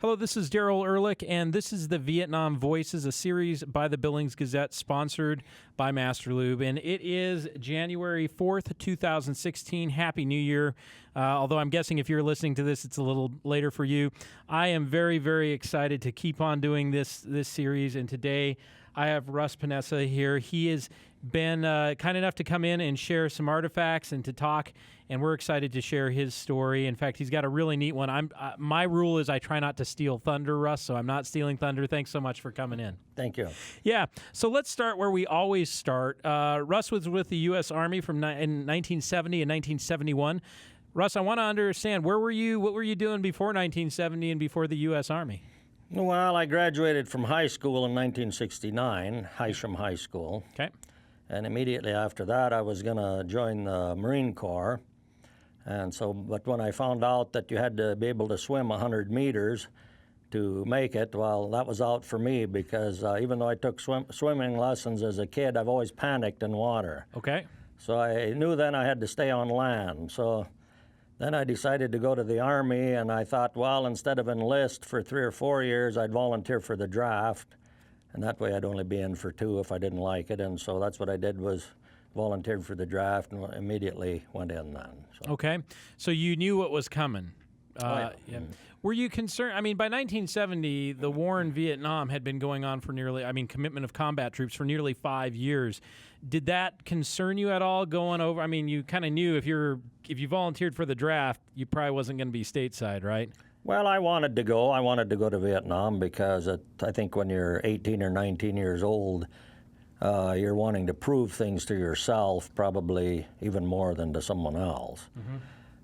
Hello, this is Daryl Ehrlich, and this is the Vietnam Voices, a series by the Billings Gazette, sponsored by Master Lube. And it is January 4th, 2016. Happy New Year. Although I'm guessing if you're listening to this, it's a little later for you. I am very, very excited to keep on doing this series. And today I have Russ Ponessa here. He has been kind enough to come in and share some artifacts and to talk, and we're excited to share his story. In fact, he's got a really neat one. My rule is I try not to steal thunder, Russ, so I'm not stealing thunder. Thanks so much for coming in. Thank you. Yeah, so let's start where we always start. Russ was with the U.S. Army in 1970 and 1971. Russ, I want to understand, where were you? What were you doing before 1970 and before the U.S. Army? Well, I graduated from high school in 1969, Hysham High School. Okay. And immediately after that, I was going to join the Marine Corps. But when I found out that you had to be able to swim 100 meters to make it, well, that was out for me because even though I took swimming lessons as a kid, I've always panicked in water. Okay. So I knew then I had to stay on land. So then I decided to go to the Army, and I thought, well, instead of enlist for 3 or 4 years, I'd volunteer for the draft. And that way I'd only be in for 2 if I didn't like it. And so that's what I did, was volunteered for the draft and immediately went in then. So. Okay. So you knew what was coming. Yeah. Were you concerned? I mean, by 1970, the war in Vietnam had been going on for commitment of combat troops for nearly 5 years. Did that concern you at all going over? I mean, you kind of knew if you volunteered for the draft, you probably wasn't going to be stateside, right? Well, I wanted to go. I wanted to go to Vietnam because I think when you're 18 or 19 years old, you're wanting to prove things to yourself, probably even more than to someone else. Mm-hmm.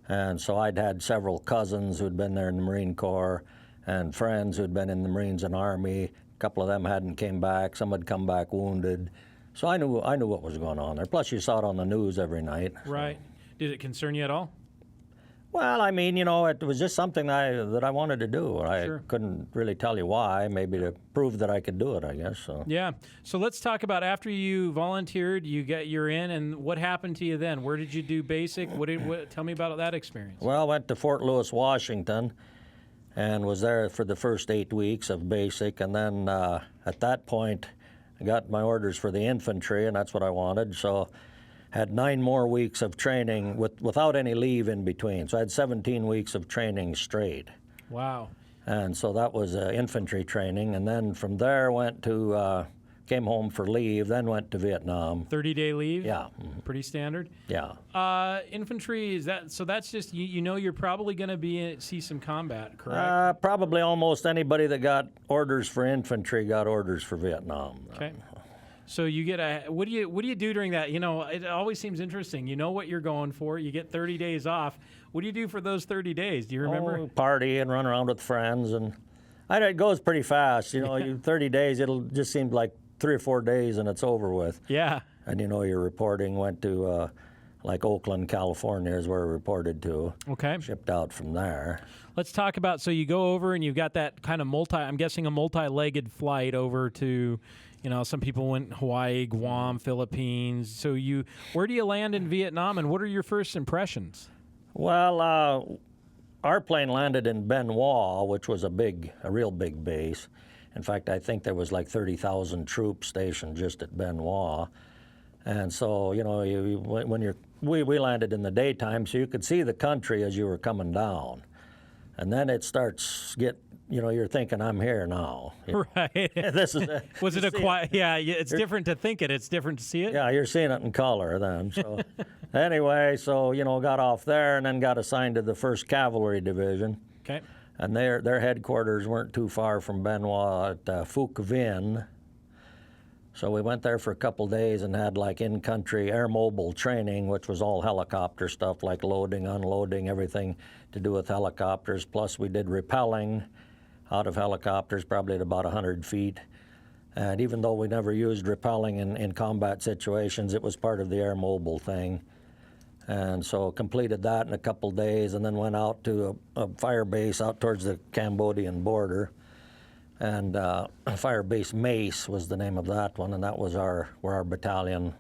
And so I'd had several cousins who'd been there in the Marine Corps and friends who'd been in the Marines and Army. A couple of them hadn't came back. Some had come back wounded. So I knew what was going on there. Plus, you saw it on the news every night. Right. So. Did it concern you at all? Well, I mean, it was just something that I wanted to do. Sure. I couldn't really tell you why, maybe to prove that I could do it, I guess. So. Yeah. So let's talk about after you volunteered, you're in, and what happened to you then? Where did you do basic? Tell me about that experience. Well, I went to Fort Lewis, Washington, and was there for the first 8 weeks of basic, and then at that point, I got my orders for the infantry, and that's what I wanted. So had 9 more weeks of training without any leave in between. So I had 17 weeks of training straight. Wow. And so that was infantry training. And then from there came home for leave, then went to Vietnam. 30-day leave? Yeah. Mm-hmm. Pretty standard? Yeah. Infantry, that's just, you're probably going to see some combat, correct? Probably almost anybody that got orders for infantry got orders for Vietnam. Okay. So you get what do you do during that? It always seems interesting. You know what you're going for. You get 30 days off. What do you do for those 30 days? Do you remember? Party and run around with friends, and it goes pretty fast. 30 days, it'll just seem like 3 or 4 days and it's over with. Yeah. And your reporting went to like Oakland, California is where we reported to. Okay. Shipped out from there. Let's talk about, so you go over and you've got that kind of I'm guessing a multi-legged flight over to, some people went Hawaii, Guam, Philippines. So where do you land in Vietnam, and what are your first impressions? Well, our plane landed in Ben Hoa, which was a real big base. In fact, I think there was like 30,000 troops stationed just at Ben Hoa. And so, we landed in the daytime, so you could see the country as you were coming down. And then it starts you're thinking, I'm here now. Right. This is Was it a quiet? Yeah, it's different to think it. It's different to see it. Yeah, you're seeing it in color then. So anyway, got off there and then got assigned to the 1st Cavalry Division. Okay. And their headquarters weren't too far from Ben Hoa at Phuc Vinh. So we went there for a couple days and had like in-country air mobile training, which was all helicopter stuff, like loading, unloading, everything to do with helicopters. Plus we did rappelling out of helicopters, probably at about 100 feet. And even though we never used rappelling in combat situations, it was part of the air mobile thing. And so completed that in a couple days and then went out to a fire base out towards the Cambodian border. And Fire Base Mace was the name of that one, and that was where our battalion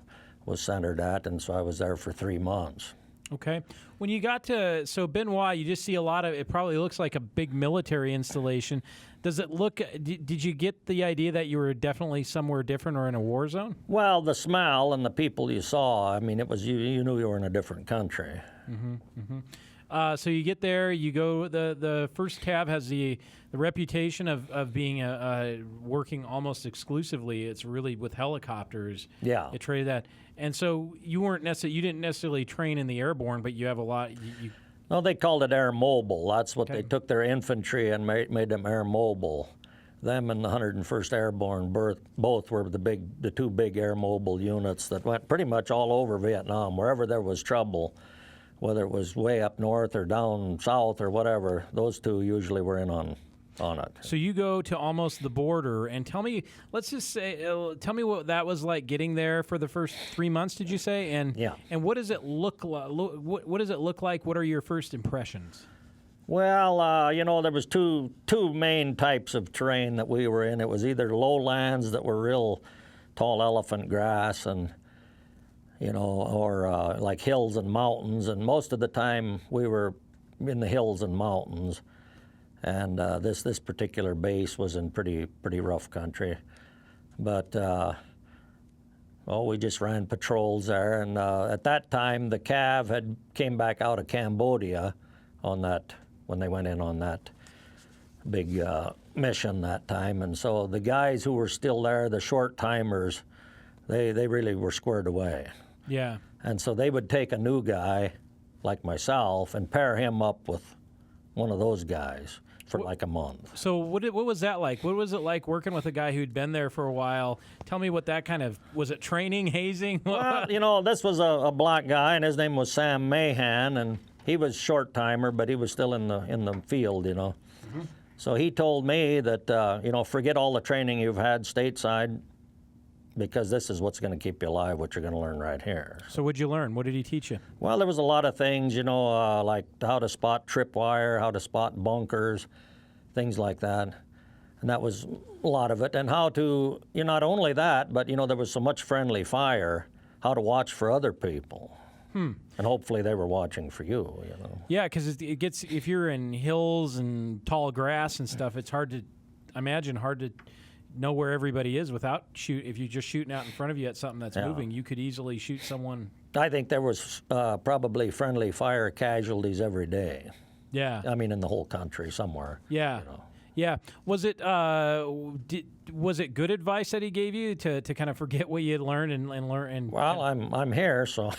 was centered at, and so I was there for 3 months. Okay. When you got to Benoit, you just see a lot of. It probably looks like a big military installation. Does it look? Did you get the idea that you were definitely somewhere different or in a war zone? Well, the smell and the people you saw. I mean, it was you knew you were in a different country. So you get there, you go. The first cab has the reputation of being working almost exclusively. It's really with helicopters. Yeah. It traded that, and so you didn't necessarily train in the airborne, but you have a lot. No, they called it air mobile. That's what Okay. they took their infantry and made them air mobile. Them and the 101st Airborne both were the two big air mobile units that went pretty much all over Vietnam, wherever there was trouble. Whether it was way up north or down south or whatever, those two usually were in on it. So you go to almost the border, and tell me, let's just say, tell me what that was like getting there for the first 3 months. Did you say? And Yeah. And what does it look like? What does it look like? What are your first impressions? Well, there was two main types of terrain that we were in. It was either lowlands that were real tall elephant grass and or like hills and mountains, and most of the time we were in the hills and mountains. And this particular base was in pretty rough country, but we just ran patrols there. And at that time, the Cav had came back out of Cambodia on that when they went in on that big mission that time. And so the guys who were still there, the short timers, they really were squared away. Yeah. And so they would take a new guy like myself and pair him up with one of those guys for like a month. So what was that like? What was it like working with a guy who'd been there for a while? Tell me what that kind of, was it training, hazing? Well, this was a black guy, and his name was Sam Mahan, and he was short timer, but he was still in the field, Mm-hmm. So he told me that, forget all the training you've had stateside, because this is what's going to keep you alive, what you're going to learn right here. So what'd you learn? What did he teach you? Well, there was a lot of things, like how to spot tripwire, how to spot bunkers, things like that. And that was a lot of it. And how to, not only that, but, there was so much friendly fire, how to watch for other people. And hopefully they were watching for you, Yeah, because it gets, if you're in hills and tall grass and stuff, it's hard to know where everybody is without if you're just shooting out in front of you at something that's moving, you could easily shoot someone. I think there was probably friendly fire casualties every day. Yeah. I mean, in the whole country somewhere. Yeah. Yeah. Was it good advice that he gave you to kind of forget what you had learned and learn? Well, I'm here, so.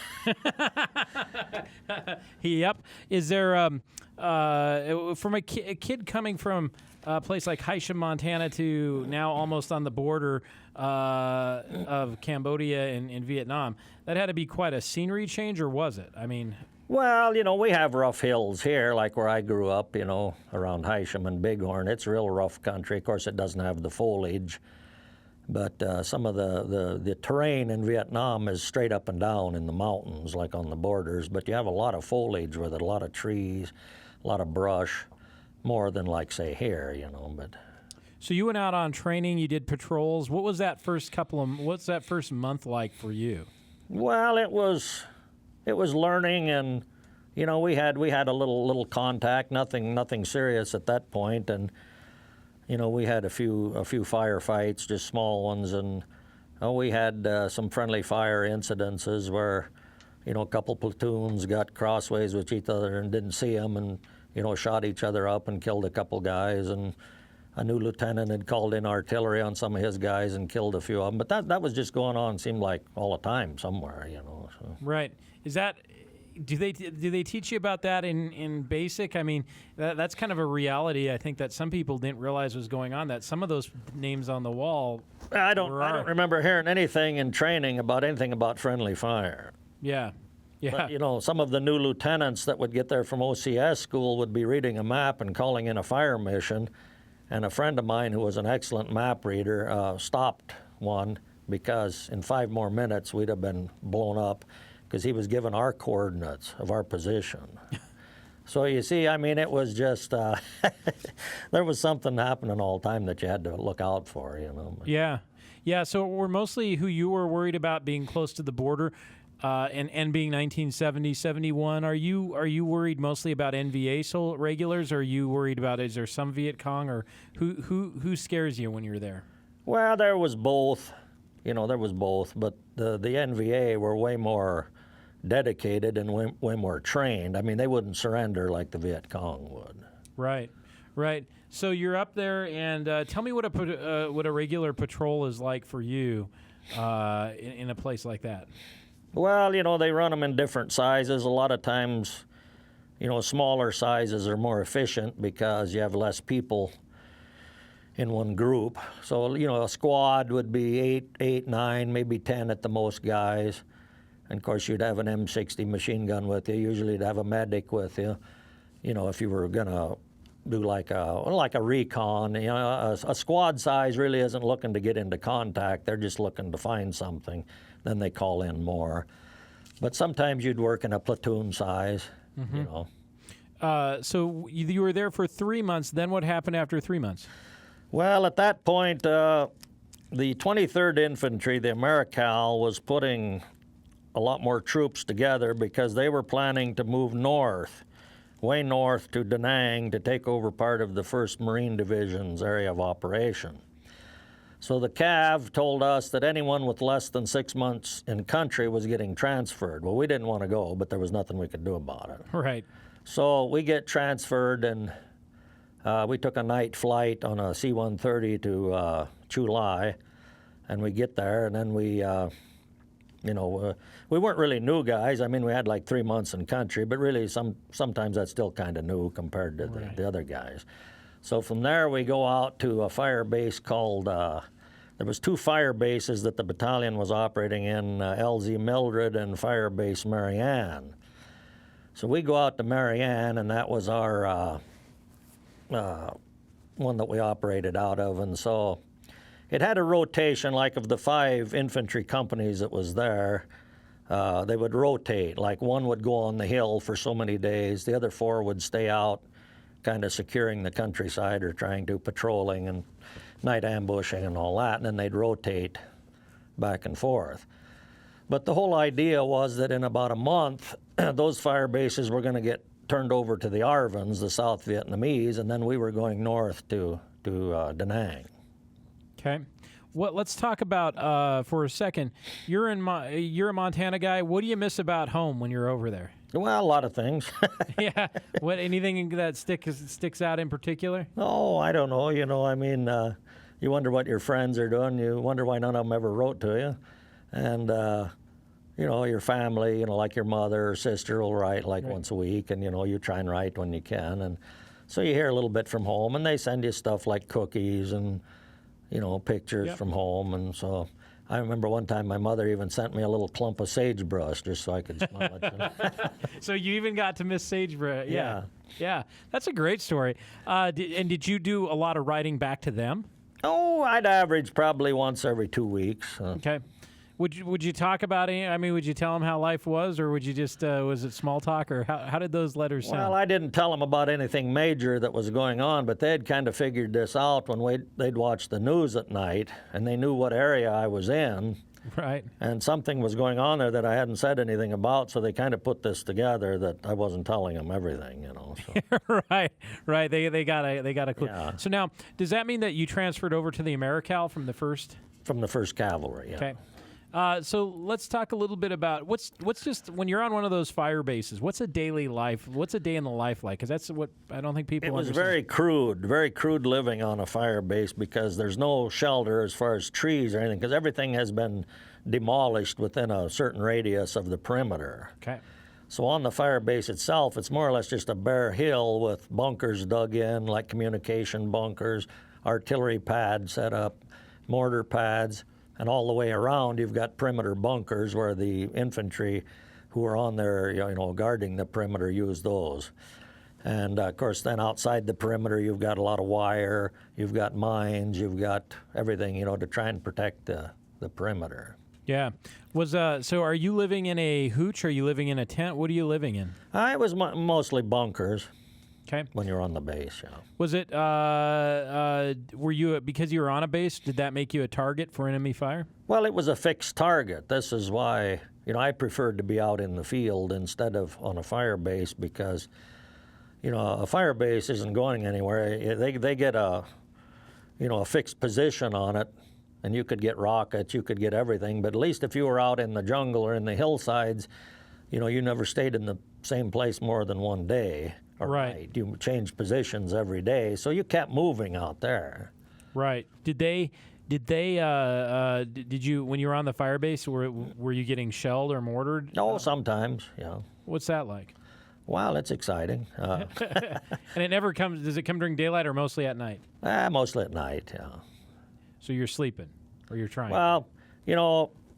Yep. Is there from a kid coming from a place like Hysham, Montana, to now almost on the border of Cambodia and Vietnam, that had to be quite a scenery change, or was it? I mean. Well, we have rough hills here, like where I grew up, around Hysham and Bighorn. It's real rough country. Of course, it doesn't have the foliage, but some of the terrain in Vietnam is straight up and down in the mountains, like on the borders, but you have a lot of foliage with it, a lot of trees, a lot of brush, more than like, say, here, but... So you went out on training, you did patrols. What's that first month like for you? Well, it was learning, and we had a little contact, nothing serious at that point, and we had a few firefights, just small ones, and we had some friendly fire incidences where a couple platoons got crossways with each other and didn't see them, and shot each other up and killed a couple guys, and a new lieutenant had called in artillery on some of his guys and killed a few of them. But that was just going on, seemed like all the time somewhere, So. Right. Is that, do they teach you about that in basic? I mean, that's kind of a reality, I think, that some people didn't realize was going on, that some of those names on the wall. I don't remember hearing anything in training about anything about friendly fire. Yeah. Yeah. But, some of the new lieutenants that would get there from OCS school would be reading a map and calling in a fire mission. And a friend of mine who was an excellent map reader stopped one because in 5 more minutes we'd have been blown up because he was given our coordinates of our position. So you see, I mean, it was just, there was something happening all the time that you had to look out for, Yeah. Yeah, so we're mostly who you were worried about being close to the border. and being 1970, 71, are you worried mostly about NVA regulars, or are you worried about, is there some Viet Cong, or who scares you when you're there? Well, there was both. There was both, but the NVA were way more dedicated and way more trained. I mean, they wouldn't surrender like the Viet Cong would. Right, right. So you're up there, and tell me what a regular patrol is like for you in a place like that. Well, they run them in different sizes. A lot of times, smaller sizes are more efficient because you have less people in one group. So, a squad would be 8, 9, maybe 10 at the most guys. And of course, you'd have an M60 machine gun with you. Usually, you'd have a medic with you. If you were gonna do like a recon, a squad size really isn't looking to get into contact. They're just looking to find something. Then they call in more. But sometimes you'd work in a platoon size. So you were there for 3 months. Then what happened after 3 months? Well, at that point, the 23rd Infantry, the Americal, was putting a lot more troops together because they were planning to move north, way north to Da Nang to take over part of the 1st Marine Division's area of operation. So the CAV told us that anyone with less than 6 months in country was getting transferred. Well, we didn't want to go, but there was nothing we could do about it. Right. So we get transferred, and we took a night flight on a C-130 to Chu Lai, and we get there, and then we weren't really new guys. I mean, we had like 3 months in country, but really sometimes that's still kind of new compared to the other guys. So from there, we go out to a fire base called, there was 2 fire bases that the battalion was operating in, LZ Mildred and Fire Base Marianne. So we go out to Marianne, and that was our one that we operated out of. And so it had a rotation, like of the 5 infantry companies that was there. They would rotate, like one would go on the hill for so many days, the other 4 would stay out, kind of securing the countryside or trying to patrolling and night ambushing and all that, and then they'd rotate back and forth. But the whole idea was that in about a month, those fire bases were going to get turned over to the ARVNs, the South Vietnamese, and then we were going north to Da Nang. Okay. Well, let's talk about for a second. You're a Montana guy. What do you miss about home when you're over there? Well, a lot of things. Yeah. What? Anything that sticks out in particular? Oh, I don't know. I mean, you wonder what your friends are doing. You wonder why none of them ever wrote to you, and your family. Like your mother or sister will write like once a week, and you try and write when you can, and so you hear a little bit from home, and they send you stuff like cookies and pictures from home, and so. I remember one time my mother even sent me a little clump of sagebrush just so I could smell it. So you even got to miss sagebrush. Yeah. Yeah. That's a great story. Did you do a lot of writing back to them? Oh, I'd average probably once every 2 weeks. Okay. Would you talk about it? I mean, would you tell them how life was, or would you just was it small talk, or how did those letters sound? Well, I didn't tell them about anything major that was going on, but they'd kind of figured this out when they'd watch the news at night, and they knew what area I was in. Right. And something was going on there that I hadn't said anything about, so they kind of put this together that I wasn't telling them everything, So. Right. They got a clue. Yeah. So now, does that mean that you transferred over to the Americal from the 1st? From the 1st Cavalry, yeah. Okay. So let's talk a little bit about what's just when you're on one of those fire bases. What's a daily life? What's a day in the life like? Because that's what I don't think people. It was understand. very crude living on a fire base because there's no shelter as far as trees or anything because everything has been demolished within a certain radius of the perimeter. Okay. So on the fire base itself, it's more or less just a bare hill with bunkers dug in, like communication bunkers, artillery pads set up, mortar pads. And all the way around, you've got perimeter bunkers where the infantry who are on there, guarding the perimeter use those. And, of course, then outside the perimeter, you've got a lot of wire, you've got mines, you've got everything, to try and protect the perimeter. Yeah. So are you living in a hooch? Are you living in a tent? What are you living in? It was mostly bunkers. Okay. When you're on the base, Was it, were you, because you were on a base, did that make you a target for enemy fire? Well, it was a fixed target. This is why, I preferred to be out in the field instead of on a fire base because, a fire base isn't going anywhere. They get a fixed position on it, and you could get rockets, you could get everything. But at least if you were out in the jungle or in the hillsides, you never stayed in the same place more than one day or night. You changed positions every day, so you kept moving out there. Right. Did you, when you were on the fire base, were you getting shelled or mortared? No, sometimes, yeah. What's that like? Well, it's exciting. And it never comes, does it come during daylight or mostly at night? Mostly at night, yeah. So you're sleeping, or you're trying? Well,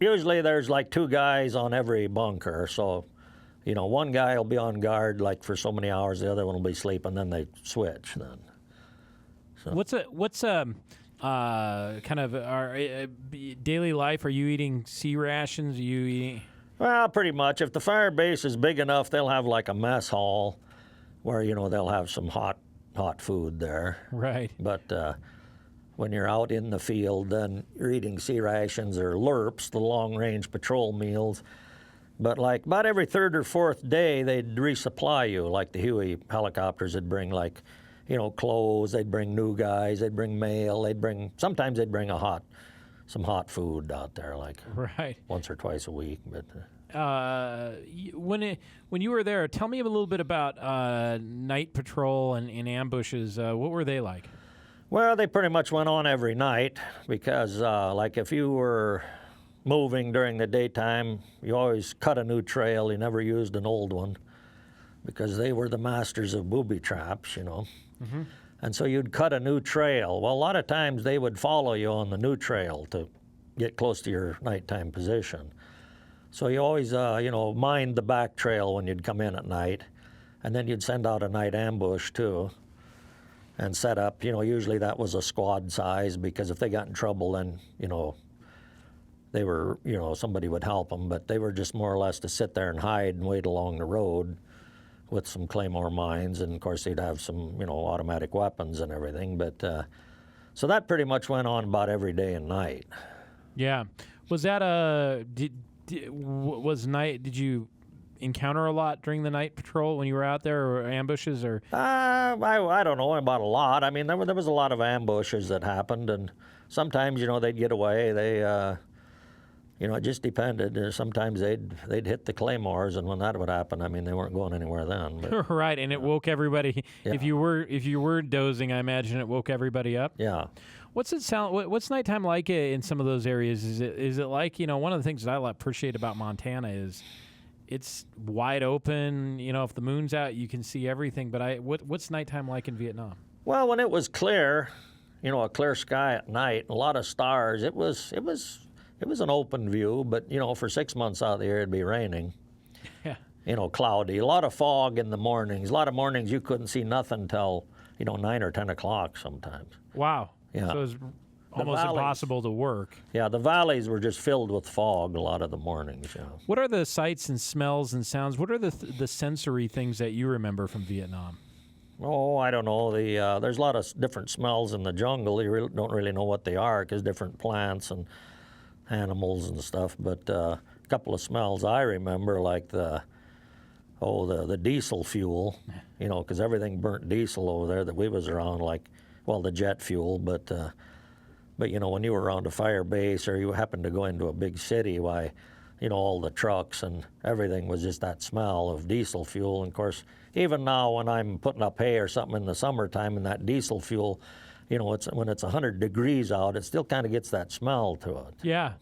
usually there's like 2 guys on every bunker, so, one guy will be on guard like for so many hours, the other one will be sleeping, then they switch then. So. What's kind of our daily life? Are you eating sea rations? Are you eating? Well, pretty much. If the fire base is big enough, they'll have like a mess hall where, they'll have some hot food there. Right. But when you're out in the field, then you're eating sea rations or LRPs, the long-range patrol meals. But like about every 3rd or 4th day, they'd resupply you. Like the Huey helicopters would bring like, clothes, they'd bring new guys, they'd bring mail, sometimes they'd bring some hot food out there, like once or twice a week. But when you were there, tell me a little bit about night patrol and ambushes. What were they like? Well, they pretty much went on every night because, like, if you were moving during the daytime, you always cut a new trail. You never used an old one because they were the masters of booby traps, Mm-hmm. And so you'd cut a new trail. Well, a lot of times they would follow you on the new trail to get close to your nighttime position. So you always, mind the back trail when you'd come in at night. And then you'd send out a night ambush, too, and set up. Usually that was a squad size because if they got in trouble, then, they were, somebody would help them. But they were just more or less to sit there and hide and wait along the road with some claymore mines, and of course they'd have some, automatic weapons and everything. But so that pretty much went on about every day and night. Yeah, was that did you encounter a lot during the night patrol when you were out there, or ambushes, or? I don't know about a lot. I mean, there was a lot of ambushes that happened, and sometimes they'd get away. They it just depended. Sometimes they'd hit the claymores, and when that would happen, I mean, they weren't going anywhere then. But, right, and it woke everybody. Yeah. If you were dozing, I imagine it woke everybody up. Yeah. What's What's nighttime like in some of those areas? Is it like, one of the things that I appreciate about Montana is it's wide open. If the moon's out, you can see everything. But what's nighttime like in Vietnam? Well, when it was clear, a clear sky at night, a lot of stars, it was an open view, but, for 6 months out of the year, it'd be raining. Yeah. Cloudy. A lot of fog in the mornings. A lot of mornings you couldn't see nothing till, 9 or 10 o'clock sometimes. Wow. Yeah. So it was almost impossible to work. Yeah, the valleys were just filled with fog a lot of the mornings. What are the sights and smells and sounds? What are the sensory things that you remember from Vietnam? Oh, I don't know. There's a lot of different smells in the jungle. You don't really know what they are because different plants and animals and stuff, but a couple of smells I remember, like the diesel fuel, because everything burnt diesel over there that we was around, like, well, the jet fuel, but when you were around a fire base or you happened to go into a big city, why, all the trucks and everything was just that smell of diesel fuel. And of course, even now when I'm putting up hay or something in the summertime and that diesel fuel, when it's 100 degrees out, it still kind of gets that smell to it. Yeah.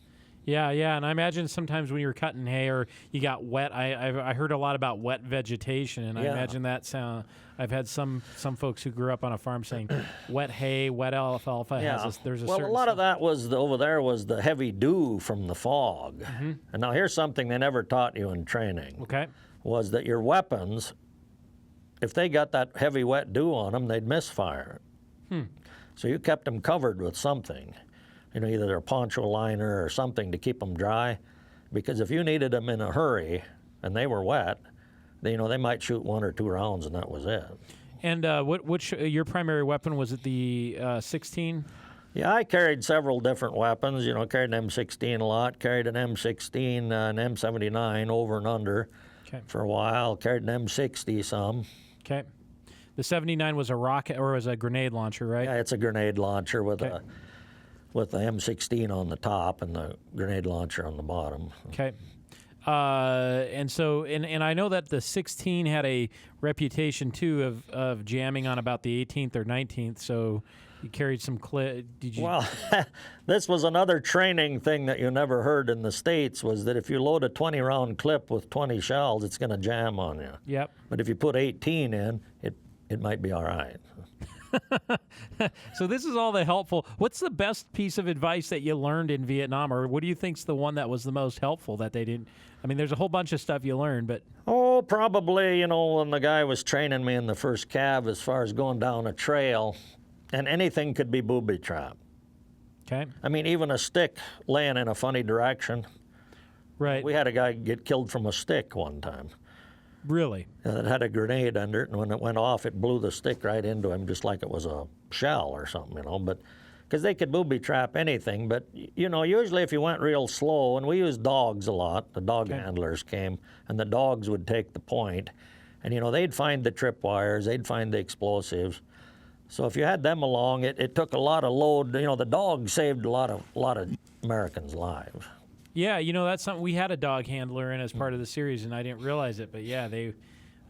And I imagine sometimes when you're cutting hay or you got wet, I heard a lot about wet vegetation, and I imagine that sound. I've had some folks who grew up on a farm saying wet hay, wet alfalfa. Yeah. There's a well, certain a lot of that was over there was the heavy dew from the fog. Mm-hmm. And now here's something they never taught you in training. Okay. Was that your weapons, if they got that heavy wet dew on them, they'd misfire. So you kept them covered with something, either a poncho liner or something to keep them dry, because if you needed them in a hurry and they were wet, they might shoot 1 or 2 rounds and that was it. And your primary weapon, was it the 16? Yeah, I carried several different weapons. Carried an M16 a lot. Carried an M16, an M79 over and under Okay. for a while. Carried an M60 some. Okay. The 79 was a rocket or was a grenade launcher, right? Yeah, it's a grenade launcher with Okay. the M16 on the top and the grenade launcher on the bottom. Okay. And I know that the 16 had a reputation too of jamming on about the 18th or 19th. So you carried some clip. Did you? Well, this was another training thing that you never heard in the States, was that if you load a 20-round clip with 20 shells, it's going to jam on you. Yep. But if you put 18 in, it might be all right. So this is all the helpful. What's the best piece of advice that you learned in Vietnam, or what do you think's the one that was the most helpful that they didn't? I mean, there's a whole bunch of stuff you learned, but Oh, probably, when the guy was training me in the first cav as far as going down a trail, and anything could be booby trapped. okay, I mean, even a stick laying in a funny direction. right, We had a guy get killed from a stick one time. really, It had a grenade under it, and when it went off, it blew the stick right into him, just like it was a shell or something, But because they could booby trap anything, but usually if you went real slow, and we used dogs a lot, the dog handlers came, and the dogs would take the point, and they'd find the tripwires, they'd find the explosives. So if you had them along, it took a lot of load. The dog saved a lot of Americans' lives. yeah. That's something we had a dog handler in as part of the series, and I didn't realize it, but yeah, they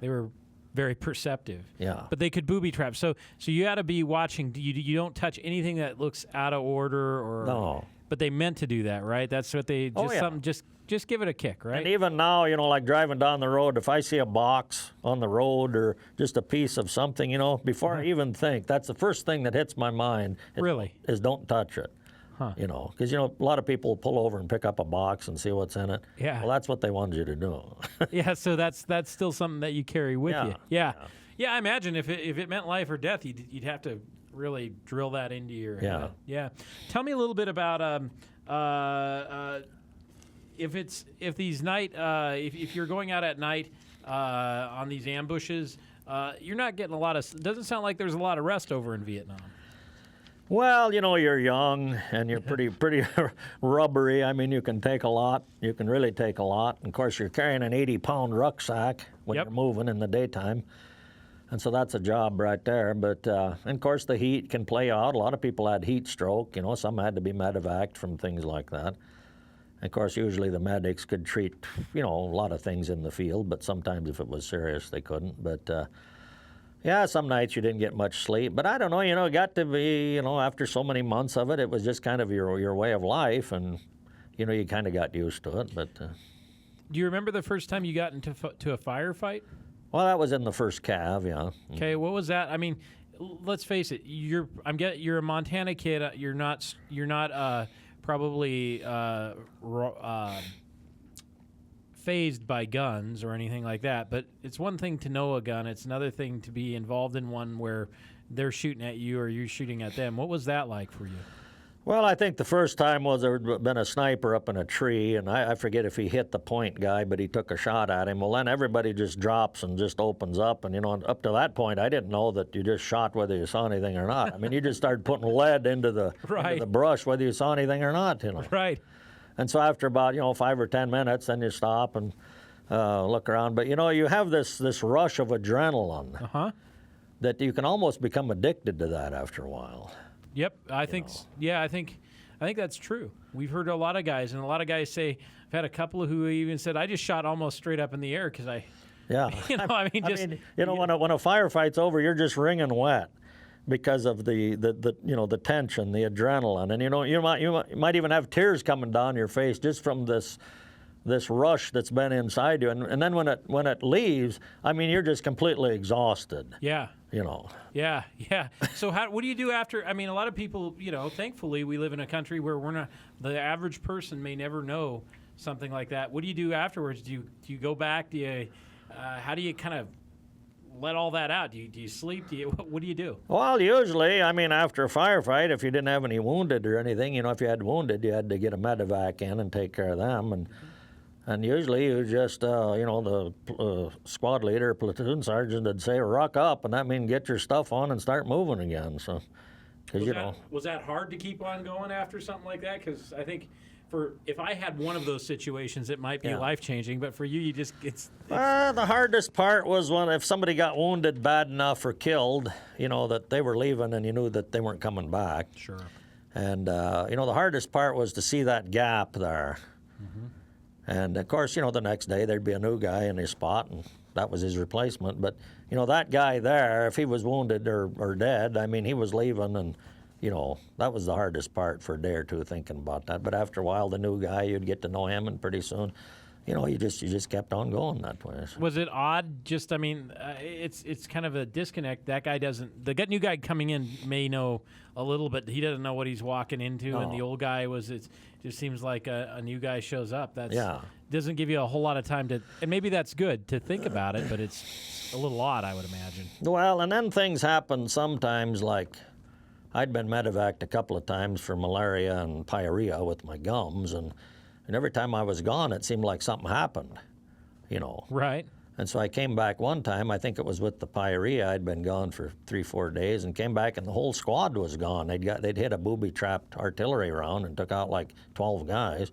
were very perceptive. Yeah. But they could booby trap. So you got to be watching. You don't touch anything that looks out of order or. No. But they meant to do that, right? That's what they just yeah. something just give it a kick, right? And even now, like driving down the road, if I see a box on the road or just a piece of something, before I even think, that's the first thing that hits my mind. Really? Is don't touch it. Huh. Because a lot of people pull over and pick up a box and see what's in it. Yeah. Well, that's what they wanted you to do. Yeah, so that's still something that you carry with Yeah, you. Yeah. I imagine if it meant life or death, you'd have to really drill that into your head. Yeah. Tell me a little bit about if you're going out at night on these ambushes, you're not getting a lot of. Doesn't sound like there's a lot of rest over in Vietnam. Well, you're young and you're pretty rubbery. I mean, you can take a lot. You can really take a lot. And of course, you're carrying an 80-pound rucksack when Yep. you're moving in the daytime. And so that's a job right there. But, and of course, the heat can play out. A lot of people had heat stroke. Some had to be medevaced from things like that. And of course, usually the medics could treat, a lot of things in the field. But sometimes if it was serious, they couldn't. But, yeah, some nights you didn't get much sleep. But I don't know, it got to be, after so many months of it, it was just kind of your way of life. And, you kind of got used to it. But Do you remember the first time you got into to a firefight? well, that was in the first cav, yeah. Okay, what was that? I mean, let's face it. You're a Montana kid. You're not probably phased by guns or anything like that. But it's one thing to know a gun. It's another thing to be involved in one where they're shooting at you or you're shooting at them. What was that like for you? Well, I think the first time was there had been a sniper up in a tree, and I forget if he hit the point guy, but he took a shot at him. Well, then everybody just drops and just opens up, and up to that point, I didn't know that you just shot whether you saw anything or not. I mean, you just started putting lead into the brush whether you saw anything or not. Right. And so after about 5 or 10 minutes, then you stop and look around. But you have this rush of adrenaline that you can almost become addicted to that after a while. Yep, I think that's true. We've heard a lot of guys, and a lot of guys say, I've had a couple who even said, I just shot almost straight up in the air because I, yeah, when a firefight's over, you're just wringing wet because of the tension, the adrenaline, and you might even have tears coming down your face just from this rush that's been inside you, and then when it leaves, I mean, you're just completely exhausted. Yeah. Yeah. So what do you do after? I mean, a lot of people, thankfully we live in a country where the average person may never know something like that. What do you do afterwards? Do you go back? How do you kind of let all that out? Do you sleep? What do you do? Well, usually, I mean, after a firefight, if you didn't have any wounded or anything, if you had wounded, you had to get a medevac in and take care of them. And usually you just, the squad leader, platoon sergeant would say, ruck up, and that means get your stuff on and start moving again. So Because, you know. Was that hard to keep on going after something like that? Because I think if I had one of those situations, it might be life-changing. But for you, it's the hardest part was if somebody got wounded bad enough or killed, you know, that they were leaving and you knew that they weren't coming back. Sure. And, you know, the hardest part was to see that gap there. And, of course, you know, the next day there'd be a new guy in his spot, and that was his replacement. But, you know, that guy there, if he was wounded or dead, I mean, he was leaving, and, you know, that was the hardest part for a day or two thinking about that. But after a while, the new guy, you'd get to know him, and pretty soon, you know, you just kept on going that way. Was it odd? Just, I mean, it's kind of a disconnect. That guy doesn't. The new guy coming in may know a little bit. He doesn't know what he's walking into, and the old guy it just seems like a new guy shows up. Doesn't give you a whole lot of time to, and maybe that's good to think about it, but it's a little odd, I would imagine. Well, and then things happen sometimes, like I'd been medevaced a couple of times for malaria and pyorrhea with my gums, and every time I was gone, it seemed like something happened, you know. Right. And so I came back one time, I think it was with the pyorrhea. I'd been gone for 3-4 days and came back and the whole squad was gone. They'd hit a booby-trapped artillery round and took out like 12 guys.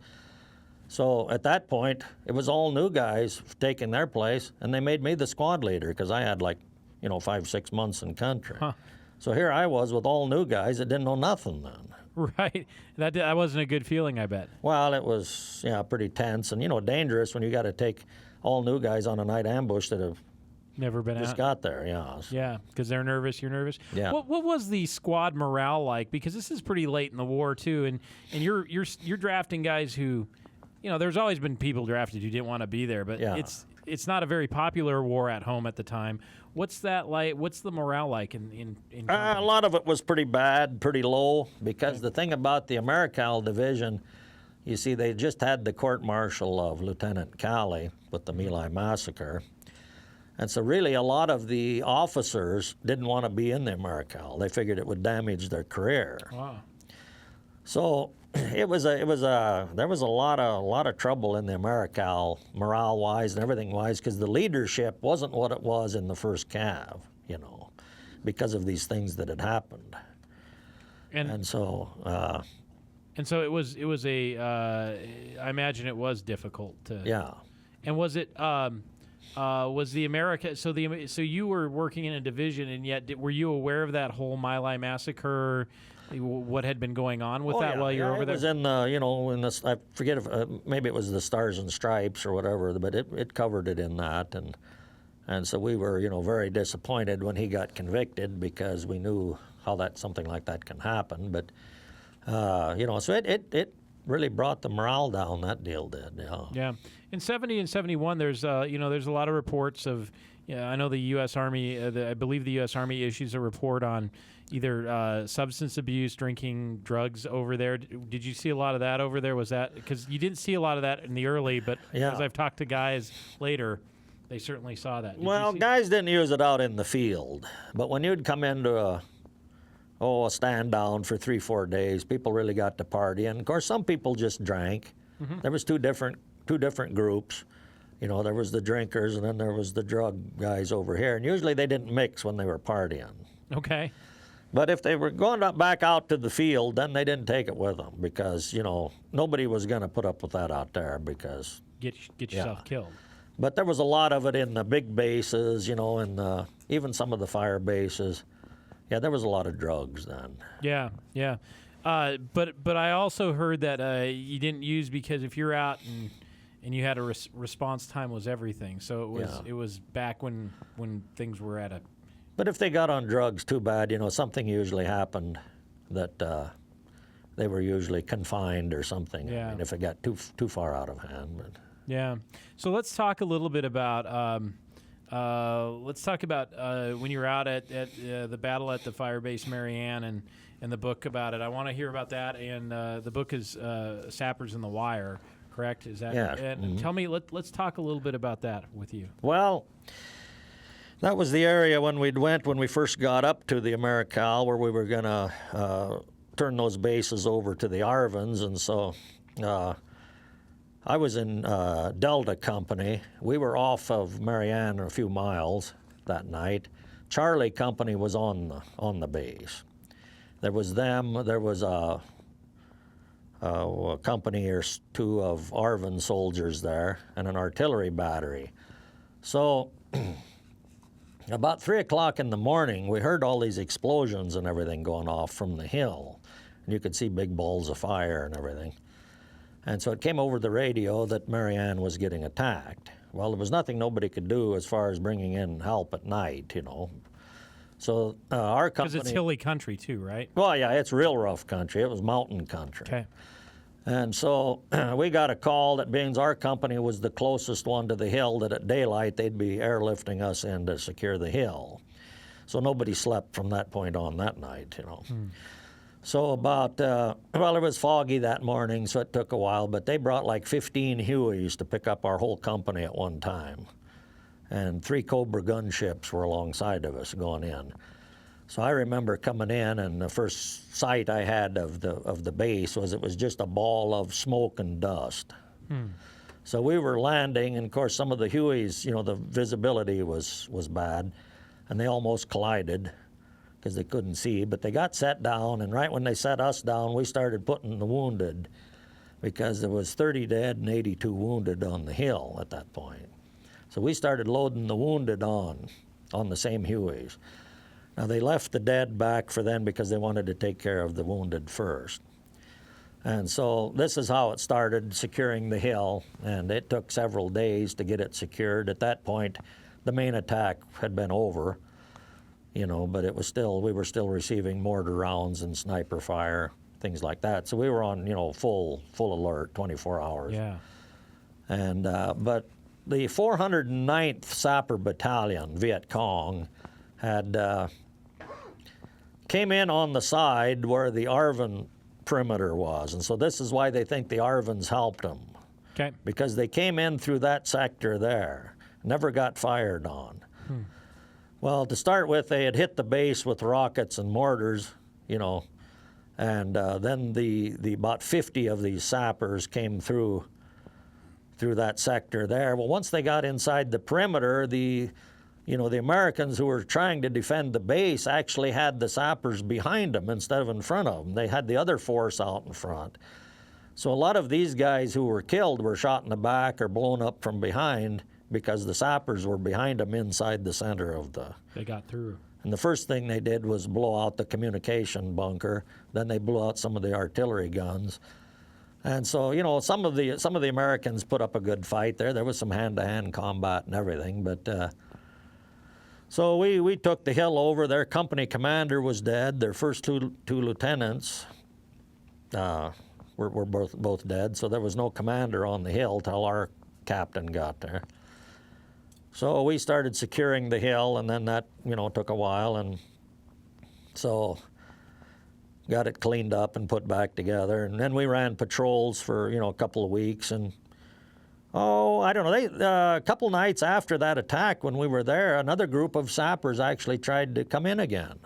So at that point, it was all new guys taking their place, and they made me the squad leader because I had 5-6 months in country. Huh. So here I was with all new guys that didn't know nothing then. Right. That wasn't a good feeling, I bet. Well, it was pretty tense and, dangerous when you got to take all new guys on a night ambush that have never been just out. got there, yeah. Yeah, because they're nervous, you're nervous. Yeah. What was the squad morale like? Because this is pretty late in the war, too, and you're drafting guys who, there's always been people drafted who didn't want to be there, but it's not a very popular war at home at the time. What's that like? What's the morale like in a lot of it was pretty bad, pretty low, because the thing about the Americal division, you see, they just had the court-martial of Lieutenant Calley with the My Lai massacre. And so really a lot of the officers didn't want to be in the Americal. They figured it would damage their career. Wow. So there was a lot of trouble in the Americal, morale-wise and everything-wise, because the leadership wasn't what it was in the first Cav, because of these things that had happened. And so it was I imagine it was difficult to. Yeah. And was it was the America? So you were working in a division, and yet were you aware of that whole My Lai massacre? What had been going on with that while you were over there? It was in in this, I forget if maybe it was the Stars and Stripes or whatever, but it covered it in that, and so we were very disappointed when he got convicted because we knew how something like that can happen, but so it really brought the morale down. That deal did. Yeah. In 70 and 71, there's there's a lot of reports of. Yeah, I know the U.S. Army. I believe the U.S. Army issues a report on either substance abuse, drinking, drugs over there. Did you see a lot of that over there? Was that because you didn't see a lot of that in the early, but as I've talked to guys later, they certainly saw that. Guys didn't use it out in the field, but when you'd come into a stand down for 3-4 days, people really got to party, and of course some people just drank. Mm-hmm. There was two different groups. There was the drinkers, and then there was the drug guys over here. And usually they didn't mix when they were partying. Okay. But if they were going back out to the field, then they didn't take it with them because, nobody was going to put up with that out there because... Get yourself killed. But there was a lot of it in the big bases, and even some of the fire bases. Yeah, there was a lot of drugs then. Yeah, yeah. But I also heard that you didn't use because if you're out and you had a response time was everything. So it was back when things were at a. But if they got on drugs, too bad. something usually happened that they were usually confined or something. Yeah. I mean, if it got too far out of hand. But. Yeah. So let's talk a little bit about. When you were out at the battle at the fire base Marianne and the book about it. I want to hear about that. And the book is Sappers in the Wire. Correct? Is that? Yeah. And tell me, let's talk a little bit about that with you. Well, that was the area when we first got up to the Americal, where we were going to turn those bases over to the Arvins, and so I was in Delta Company. We were off of Marianne a few miles that night. Charlie Company was on the base. There was them. There was a company or two of ARVN soldiers there, and an artillery battery. So about 3 o'clock in the morning, we heard all these explosions and everything going off from the hill. And you could see big balls of fire and everything. And so it came over the radio that Marianne was getting attacked. Well, there was nothing nobody could do as far as bringing in help at night, you know. So our company... Because it's hilly country too, right? Well, yeah, it's real rough country. It was mountain country. Okay. And so we got a call that being our company was the closest one to the hill, that at daylight they'd be airlifting us in to secure the hill. So nobody slept from that point on that night, you know. So about, well, it was foggy that morning, so it took a while, but they brought like 15 Hueys to pick up our whole company at one time. And 3 Cobra gunships were alongside of us going in. So I remember coming in, and the first sight I had of the base was it was just a ball of smoke and dust. So we were landing, and of course some of the Hueys, you know, the visibility was bad, and they almost collided because they couldn't see, but they got set down, and right when they set us down, we started putting the wounded, because there was 30 dead and 82 wounded on the hill at that point. So we started loading the wounded on the same Hueys. Now they left the dead back for them because they wanted to take care of the wounded first. And so this is how it started, securing the hill, and it took several days to get it secured. At that point, the main attack had been over, you know, but it was still, we were still receiving mortar rounds and sniper fire, things like that. So we were on, you know, full alert, 24 hours. Yeah. And but the 409th Sapper Battalion, Viet Cong, had came in on the side where the ARVN perimeter was, and so this is why they think the ARVNs helped them. Okay. Because they came in through that sector there, never got fired on. Well, to start with, they had hit the base with rockets and mortars, you know, and then the about 50 of these sappers came through that sector there. Well, once they got inside the perimeter, the Americans who were trying to defend the base actually had the sappers behind them instead of in front of them. They had the other force out in front. So a lot of these guys who were killed were shot in the back or blown up from behind because the sappers were behind them inside the center of the... They got through. And the first thing they did was blow out the communication bunker. Then they blew out some of the artillery guns. And so, you know, some of the Americans put up a good fight there. There was some hand-to-hand combat and everything, but... So we took the hill over. Their company commander was dead. Their first two lieutenants were both dead. So there was no commander on the hill till our captain got there. So we started securing the hill, and then that, you know, took a while, and so got it cleaned up and put back together. And then we ran patrols for, you know, a couple of weeks, and I don't know. A couple nights after that attack, when we were there, another group of sappers actually tried to come in again.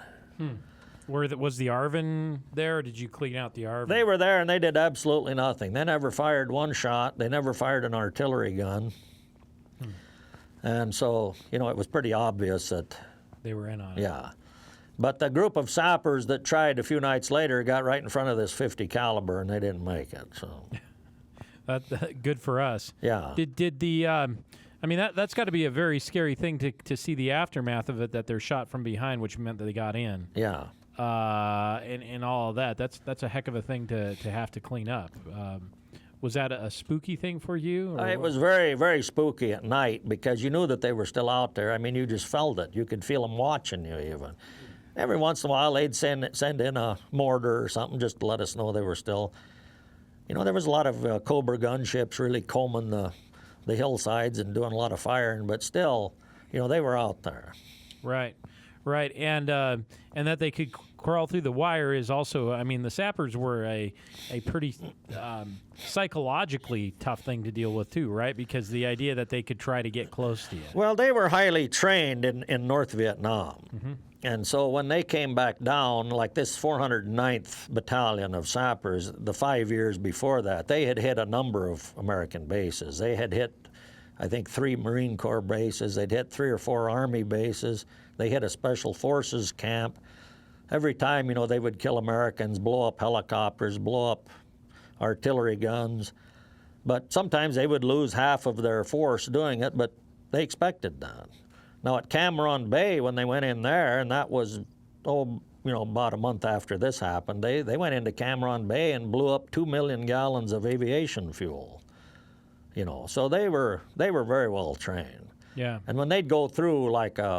Was the ARVN there, or did you clean out the ARVN? They were there, and they did absolutely nothing. They never fired one shot. They never fired an artillery gun. And so, you know, it was pretty obvious that... They were in on it. Yeah. But the group of sappers that tried a few nights later got right in front of this 50 caliber, and they didn't make it, so... Good for us. Yeah. Did the I mean, that's got to be a very scary thing to see the aftermath of it, that they're shot from behind, which meant that they got in. Yeah. And all of that. That's a heck of a thing to have to clean up. Was that a spooky thing for you? It was very, very spooky at night because you knew that they were still out there. I mean, you just felt it. You could feel them watching you even. Every once in a while, they'd send in a mortar or something just to let us know they were still... You know, there was a lot of Cobra gunships really combing the hillsides and doing a lot of firing, but still, you know, they were out there. Right, and that they could crawl through the wire is also, I mean, the sappers were a pretty psychologically tough thing to deal with too, right? Because the idea that they could try to get close to you. Well, they were highly trained in North Vietnam. And so when they came back down, like this 409th Battalion of Sappers, the 5 years before that, they had hit a number of American bases. They had hit, I think, 3 Marine Corps bases. They'd hit 3 or 4 Army bases. They hit a Special Forces camp. every time, they would kill Americans, blow up helicopters, blow up artillery guns. But sometimes they would lose half of their force doing it, but they expected that. Now at Cameron Bay, when they went in there, and that was, about a month after this happened, they went into Cameron Bay and blew up 2 million gallons of aviation fuel. So they were very well trained. Yeah. And when they'd go through,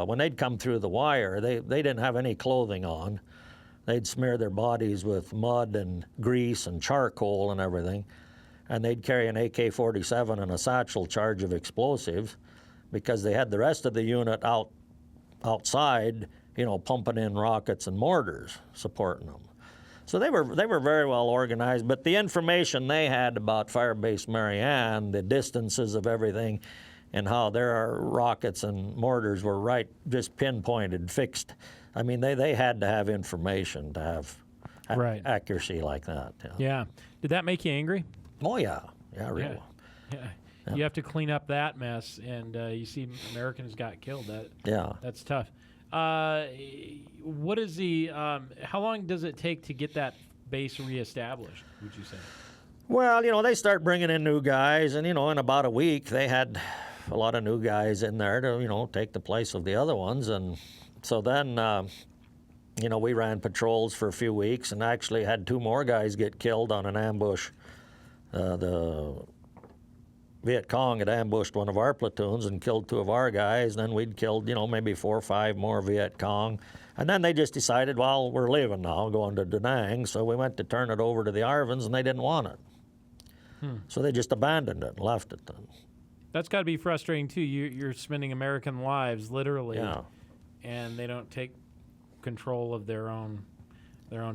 when they'd come through the wire, they didn't have any clothing on. They'd smear their bodies with mud and grease and charcoal and everything. And they'd carry an AK-47 and a satchel charge of explosives because they had the rest of the unit outside, pumping in rockets and mortars, supporting them. So they were very well organized, but the information they had about Firebase Marianne, the distances of everything, and how their rockets and mortars were just pinpointed, fixed. I mean, they had to have information to have accuracy like that. Yeah. Did that make you angry? Oh, yeah. Yeah, really. Yeah. You have to clean up that mess, and you see Americans got killed. That's tough. What is how long does it take to get that base reestablished, would you say? Well, they start bringing in new guys, and, in about a week, they had a lot of new guys in there to, take the place of the other ones. And so then, we ran patrols for a few weeks and actually had 2 more guys get killed on an ambush. The Viet Cong had ambushed one of our platoons and killed 2 of our guys. Then we'd killed, maybe 4 or 5 more Viet Cong. And then they just decided, well, we're leaving now, going to Da Nang. So we went to turn it over to the Arvins, and they didn't want it. So they just abandoned it and left it then. That's got to be frustrating, too. You're spending American lives, literally, and they don't take control of their own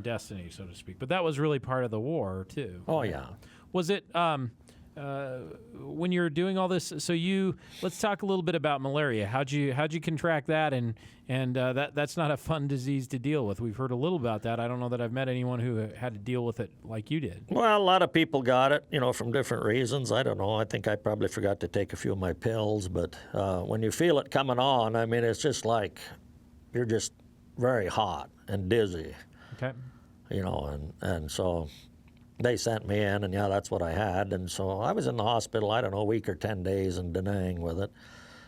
destiny, so to speak. But that was really part of the war, too. Oh, yeah. Was it when you're doing all this? So let's talk a little bit about malaria. How'd you contract that? And that's not a fun disease to deal with. We've heard a little about that. I don't know that I've met anyone who had to deal with it like you did. Well, a lot of people got it, from different reasons. I don't know. I think I probably forgot to take a few of my pills. But when you feel it coming on, I mean, it's just like you're just very hot and dizzy. Okay. And so they sent me in, and that's what I had. And so I was in the hospital, I don't know, a week or 10 days in Da Nang with it.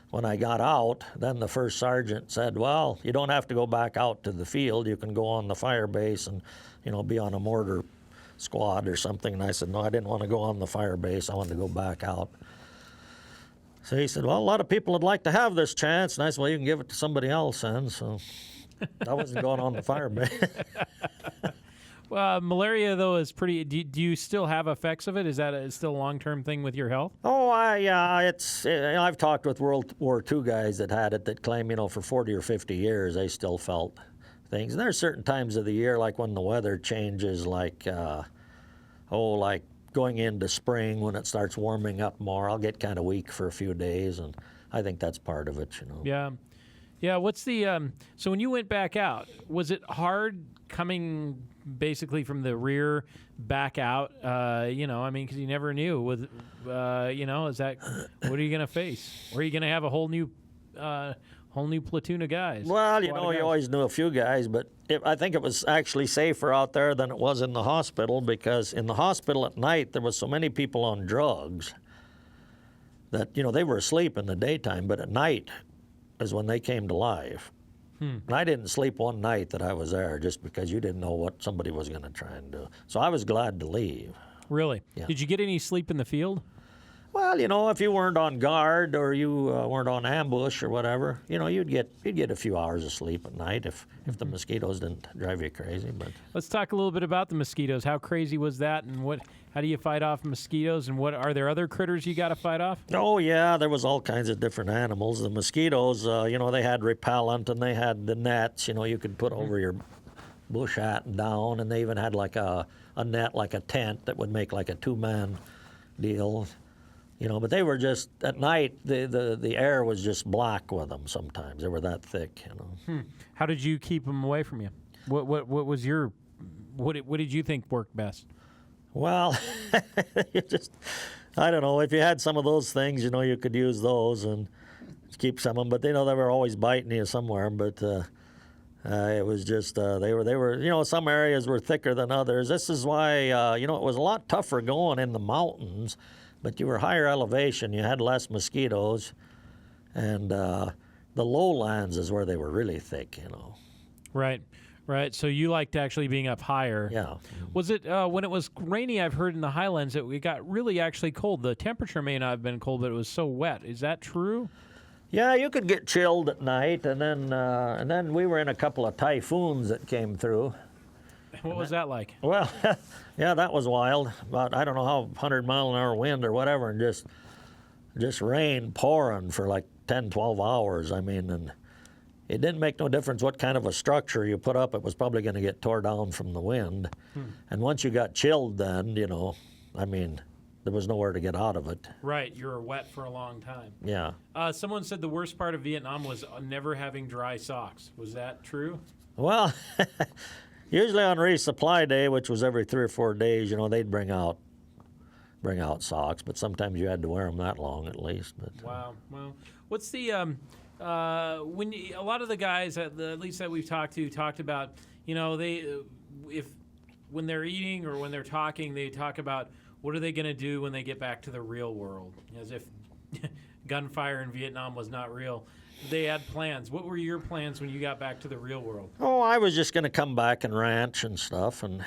When I got out, then the first sergeant said, well, you don't have to go back out to the field. You can go on the fire base and, be on a mortar squad or something. And I said, no, I didn't want to go on the fire base. I wanted to go back out. So he said, well, a lot of people would like to have this chance. And I said, well, you can give it to somebody else then. So I wasn't going on the fire base. Well, malaria, though, is pretty. Do you still have effects of it? Is that still a long-term thing with your health? Oh, I've talked with World War II guys that had it that claim, for 40 or 50 years they still felt things. And there's certain times of the year, like when the weather changes, like going into spring when it starts warming up more, I'll get kind of weak for a few days, and I think that's part of it, Yeah. Yeah, what's the so when you went back out, was it hard coming basically from the rear back out? Because you never knew. Is that what are you going to face? Or are you going to have a whole new platoon of guys? Well, you always knew a few guys, but I think it was actually safer out there than it was in the hospital, because in the hospital at night there was so many people on drugs that they were asleep in the daytime, but at night is when they came to life. And I didn't sleep one night that I was there, just because you didn't know what somebody was going to try and do. So I was glad to leave. Really? Yeah. Did you get any sleep in the field? Well, if you weren't on guard or you weren't on ambush or whatever, you'd get a few hours of sleep at night if the mosquitoes didn't drive you crazy. But let's talk a little bit about the mosquitoes. How crazy was that, and how do you fight off mosquitoes, and what are there other critters you got to fight off? Oh yeah, there was all kinds of different animals. The mosquitoes, they had repellent, and they had the nets. You could put over your bush hat and down, and they even had like a net, like a tent that would make like a 2-man deal. But they were just, at night, the air was just black with them sometimes. They were that thick, How did you keep them away from you? What was your, what did you think worked best? Well, I don't know. If you had some of those things, you could use those and keep some of them. But, they were always biting you somewhere. But It was just they were some areas were thicker than others. This is why it was a lot tougher going in the mountains, but you were higher elevation, you had less mosquitoes, and the lowlands is where they were really thick. Right. Right. So you liked actually being up higher. Yeah. Was it when it was rainy? I've heard in the highlands it got really actually cold. The temperature may not have been cold, but it was so wet. Is that true? Yeah, you could get chilled at night, and then we were in a couple of typhoons that came through. What was that like? Well, yeah, that was wild. About I don't know how 100-mile-an-hour wind or whatever, and just rain pouring for like 10, 12 hours. I mean, and it didn't make no difference what kind of a structure you put up. It was probably going to get tore down from the wind. And once you got chilled, then I mean, there was nowhere to get out of it. Right, you were wet for a long time. Yeah. Someone said the worst part of Vietnam was never having dry socks. Was that true? Well, usually on resupply day, which was every 3 or 4 days, they'd bring out socks, but sometimes you had to wear them that long at least. But, wow. Well, what's the a lot of the guys at least that we've talked about, when they're eating or when they're talking, they talk about what are they going to do when they get back to the real world, as if gunfire in Vietnam was not real. They had plans. What were your plans when you got back to the real world? Oh, I was just going to come back and ranch and stuff, and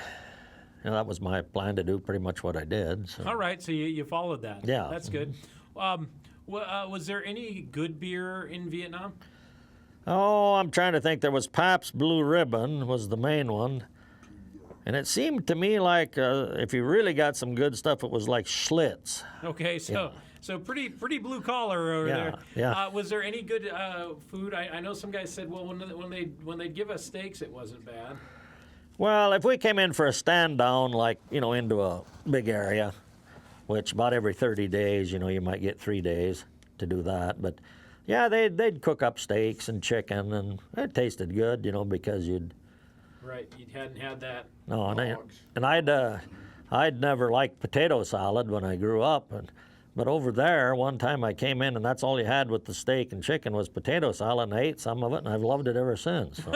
that was my plan to do pretty much what I did. So. All right, so you followed that. Yeah. That's good. Was there any good beer in Vietnam? Oh, I'm trying to think. There was Pabst Blue Ribbon was the main one. And it seemed to me like if you really got some good stuff, it was like Schlitz. Okay, so pretty blue collar over there. Yeah. Was there any good food? I know some guys said, well, when they give us steaks, it wasn't bad. Well, if we came in for a stand down, like into a big area, which about every 30 days, you might get 3 days to do that. But yeah, they'd cook up steaks and chicken, and it tasted good, because you'd. Right, you hadn't had that. No, and I'd never liked potato salad when I grew up, but over there one time I came in and that's all you had with the steak and chicken was potato salad, and I ate some of it and I've loved it ever since. So.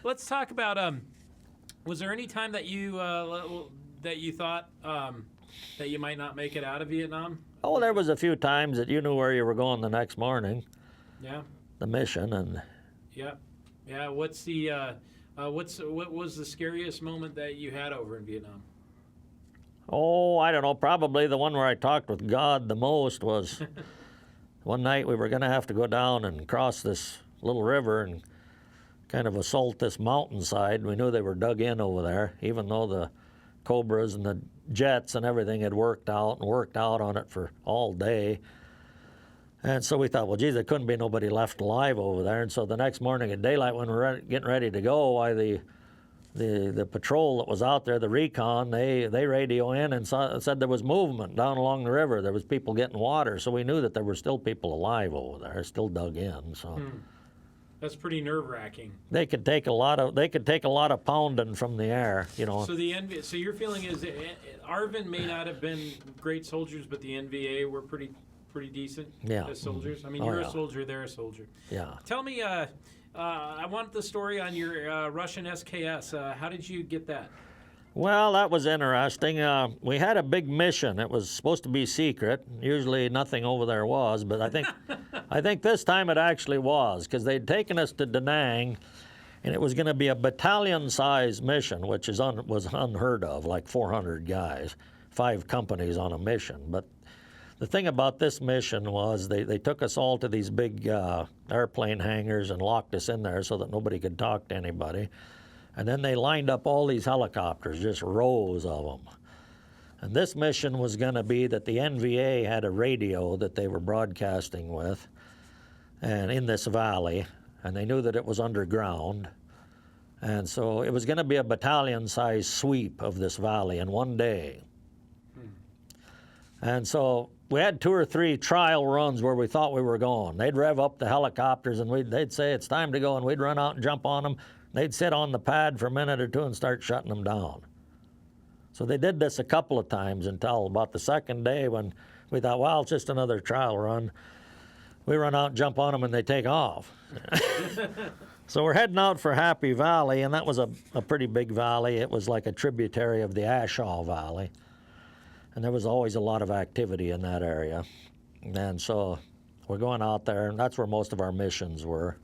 Let's talk about. Was there any time that you thought that you might not make it out of Vietnam? Oh, there was a few times that you knew where you were going the next morning. Yeah. The mission and. Yeah. Yeah, what was the scariest moment that you had over in Vietnam? Oh, I don't know. Probably the one where I talked with God the most was one night we were going to have to go down and cross this little river and kind of assault this mountainside. We knew they were dug in over there, even though the Cobras and the jets and everything had worked out on it for all day. And so we thought, well, geez, there couldn't be nobody left alive over there. And so the next morning at daylight, when we were getting ready to go, the patrol that was out there, the recon, they radio in and said there was movement down along the river. There was people getting water, so we knew that there were still people alive over there, still dug in. So that's pretty nerve-wracking. They could take a lot of pounding from the air, So your feeling is ARVN may not have been great soldiers, but the NVA were pretty decent as soldiers. I mean, you're a soldier, they're a soldier. Yeah. Tell me, I want the story on your Russian SKS. How did you get that? Well, that was interesting. We had a big mission. It was supposed to be secret. Usually nothing over there was, but I think this time it actually was, because they'd taken us to Da Nang, and it was going to be a battalion-sized mission, which was unheard of, like 400 guys, 5 companies on a mission. But the thing about this mission was they took us all to these big airplane hangars and locked us in there so that nobody could talk to anybody. And then they lined up all these helicopters, just rows of them. And this mission was going to be that the NVA had a radio that they were broadcasting with, and in this valley, and they knew that it was underground. And so it was going to be a battalion-sized sweep of this valley in one day. And so we had 2 or 3 trial runs where we thought we were going. They'd rev up the helicopters and they'd say it's time to go, and we'd run out and jump on them. They'd sit on the pad for a minute or 2 and start shutting them down. So they did this a couple of times until about the second day when we thought, well, it's just another trial run. we run out and jump on them and they take off. So we're heading out for Happy Valley, and that was a pretty big valley. It was like a tributary of the Ashaw Valley. And there was always a lot of activity in that area. And so we're going out there, and that's where most of our missions were.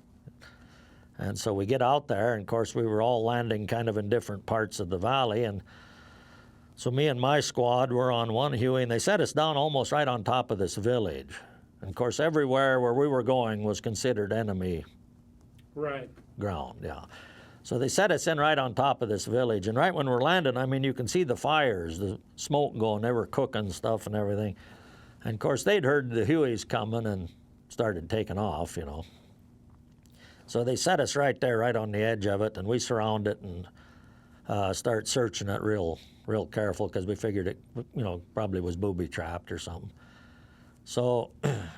And so we get out there, and of course we were all landing kind of in different parts of the valley. And so me and my squad were on one Huey, and they set us down almost right on top of this village. And of course everywhere where we were going was considered enemy ground, yeah. So they set us in right on top of this village, and right when we're landing, I mean, you can see the fires, the smoke going. They were cooking stuff and everything. And of course, they'd heard the Hueys coming and started taking off, you know. So they set us right there, right on the edge of it, and we surround it and start searching it real careful, because we figured it, you know, probably was booby-trapped or something. So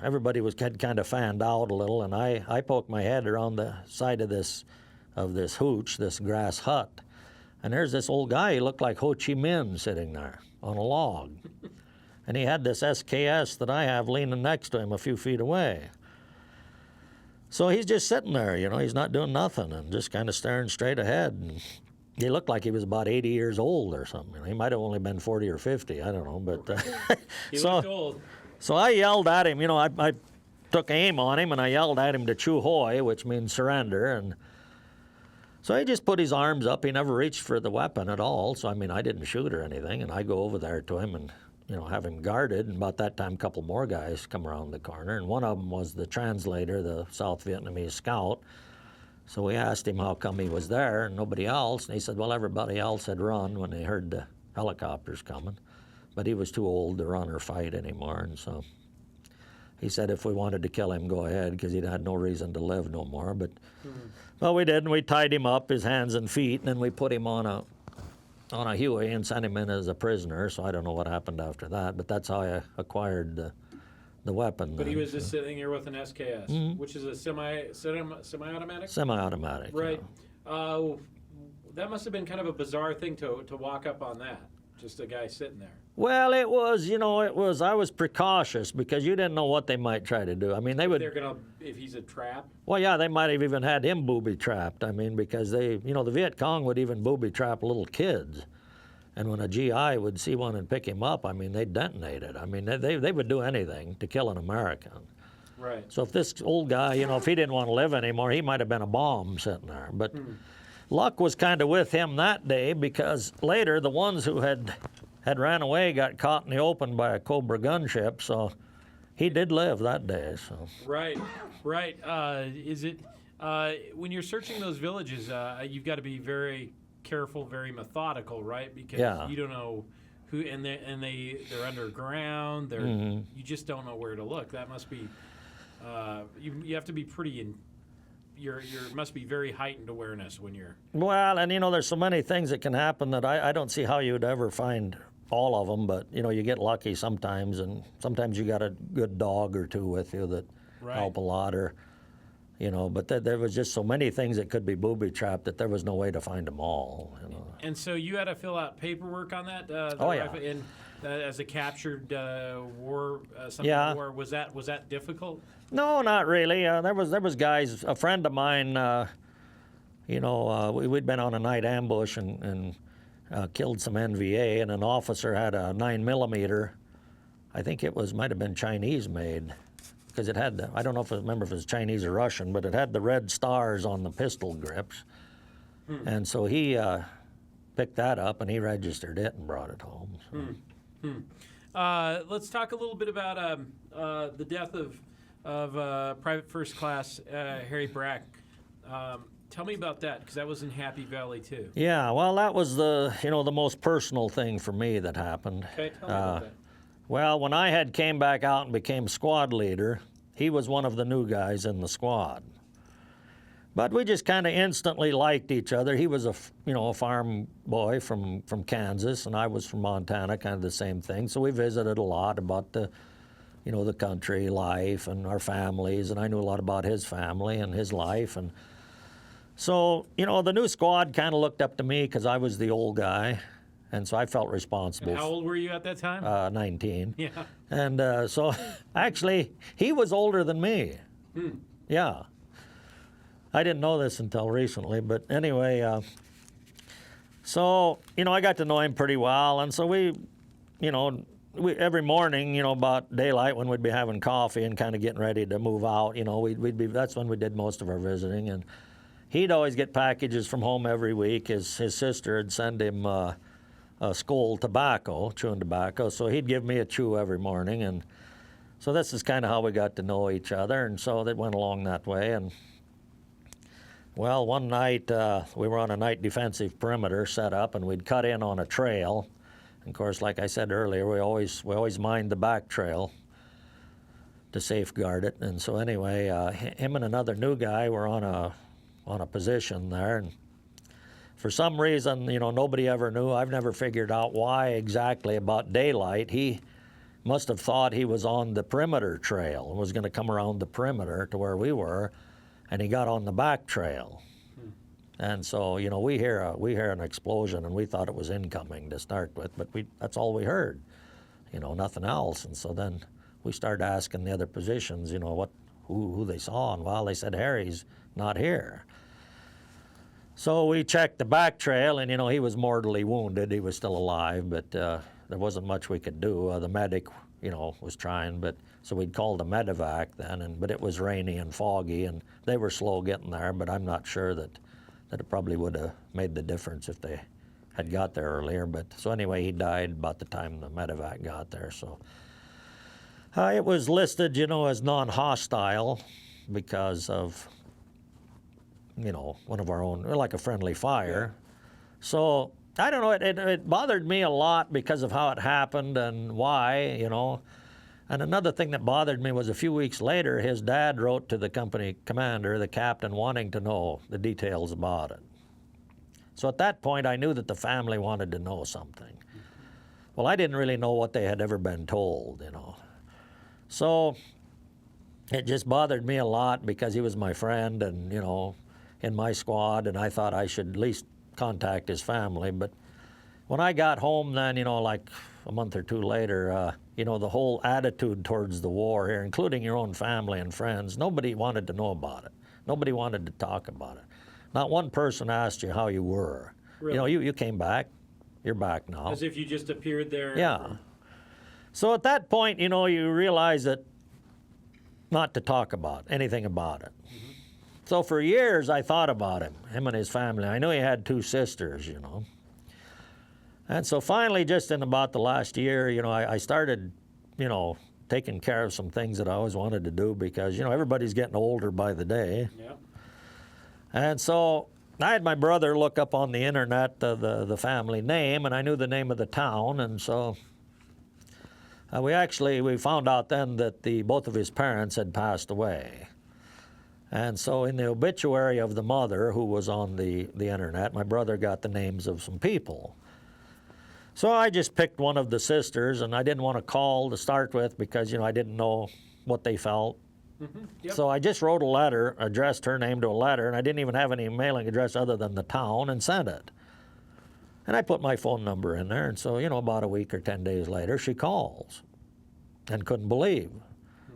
everybody had kind of fanned out a little, and I poked my head around the side of this hooch, this grass hut, and there's this old guy. He looked like Ho Chi Minh sitting there on a log, and he had this SKS that I have leaning next to him a few feet away. So he's just sitting there, you know, he's not doing nothing and just kind of staring straight ahead. And he looked like he was about 80 years old or something. You know, he might have only been 40 or 50, I don't know, but he looked old. So I yelled at him, you know, I took aim on him, and I yelled at him to Chu Hoi, which means surrender. And so he just put his arms up. He never reached for the weapon at all. So, I mean, I didn't shoot or anything. And I go over there to him and, you know, have him guarded. And about that time, a couple more guys come around the corner. And one of them was the translator, the South Vietnamese scout. So we asked him how come he was there and nobody else. And he said, well, everybody else had run when they heard the helicopters coming. But he was too old to run or fight anymore, and so he said if we wanted to kill him, go ahead, because he had no reason to live no more. But well, we did, and we tied him up, his hands and feet, and then we put him on a Huey and sent him in as a prisoner. So I don't know what happened after that, but that's how I acquired the weapon. But he was just sitting here with an SKS, which is a semi-automatic. Semi-automatic. Right. That must have been kind of a bizarre thing to walk up on that. Just a guy sitting there. Well, it was, you know, I was precautious because you didn't know what they might try to do. I mean, if he's a trap? Well, yeah, they might have even had him booby-trapped. I mean, because the Viet Cong would even booby-trap little kids. And when a GI would see one and pick him up, I mean, they'd detonate it. I mean, they would do anything to kill an American. Right. So if this old guy, you know, if he didn't want to live anymore, he might have been a bomb sitting there. But luck was kind of with him that day, because later the ones who had ran away got caught in the open by a Cobra gunship, so he did live that day. So right. Is it when you're searching those villages, you've got to be very careful, very methodical, right? Because you don't know who, and they're underground. You just don't know where to look. That must be you have to be pretty must be very heightened awareness when you're... Well, and, you know, there's so many things that can happen that I don't see how you'd ever find all of them, but, you know, you get lucky sometimes, and sometimes you got a good dog or two with you that help a lot, or, you know, but there was just so many things that could be booby-trapped that there was no way to find them all, you know. And so you had to fill out paperwork on that? And as a captured war, war, was that difficult? No, not really. There was guys. A friend of mine, we'd been on a night ambush and killed some NVA, and an officer had a 9mm. I think might have been Chinese made, because it had I don't know remember if it was Chinese or Russian, but it had the red stars on the pistol grips, and so he picked that up and he registered it and brought it home. So. Let's talk a little bit about the death of Private First Class Harry Brack. Tell me about that, because that was in Happy Valley too. Yeah, well, that was the most personal thing for me that happened. Okay, tell me about that. Well, when I came back out and became squad leader, he was one of the new guys in the squad. But we just kind of instantly liked each other. He was a farm boy from Kansas, and I was from Montana, kind of the same thing. So we visited a lot about the country life and our families, and I knew a lot about his family and his life. And so, the new squad kind of looked up to me because I was the old guy, And so I felt responsible. How old were you at that time? 19. Yeah. And so actually, he was older than me. Yeah. I didn't know this until recently, but anyway, so, I got to know him pretty well. And so we every morning, about daylight when we'd be having coffee and kind of getting ready to move out, that's when we did most of our visiting. And he'd always get packages from home every week. His sister would send him Skoal tobacco, chewing tobacco. So he'd give me a chew every morning. And so this is kind of how we got to know each other. And so that went along that way. And well, one night we were on a night defensive perimeter set up, and we'd cut in on a trail. And of course, like I said earlier, we always mined the back trail to safeguard it. And so anyway, him and another new guy were on a position there, and for some reason, nobody ever knew. I've never figured out why exactly about daylight. He must have thought he was on the perimeter trail and was going to come around the perimeter to where we were, and he got on the back trail. And so, we hear an explosion, and we thought it was incoming to start with, but that's all we heard, nothing else. And so then we started asking the other positions, who they saw, and well, they said Harry's not here. So we checked the back trail, and he was mortally wounded. He was still alive, but there wasn't much we could do. The medic, was trying, but so we'd called a medevac then, but it was rainy and foggy, and they were slow getting there. But I'm not sure that it probably would have made the difference if they had got there earlier. But so anyway, he died about the time the medevac got there. So it was listed, as non-hostile because of one of our own, like a friendly fire. So I don't know, it bothered me a lot because of how it happened and why, And another thing that bothered me was a few weeks later, his dad wrote to the company commander, the captain, wanting to know the details about it. So at that point, I knew that the family wanted to know something. Well, I didn't really know what they had ever been told, So it just bothered me a lot because he was my friend and, in my squad, and I thought I should at least contact his family. But when I got home then, like a month or two later, the whole attitude towards the war here, including your own family and friends, nobody wanted to know about it. Nobody wanted to talk about it. Not one person asked you how you were. Really? You came back. You're back now. As if you just appeared there. Yeah. So at that point, you realize that not to talk about anything about it. Mm-hmm. So for years, I thought about him and his family. I knew he had 2 sisters, And so finally, just in about the last year, I started, taking care of some things that I always wanted to do because, everybody's getting older by the day. Yeah. And so I had my brother look up on the internet the family name, and I knew the name of the town. And so we found out then that both of his parents had passed away. And so in the obituary of the mother, who was on the internet, my brother got the names of some people. So I just picked one of the sisters, and I didn't want to call to start with because, I didn't know what they felt. Mm-hmm. Yep. So I just wrote a letter, addressed her name to a letter, and I didn't even have any mailing address other than the town, and sent it. And I put my phone number in there, and so, about a week or 10 days later, she calls and couldn't believe.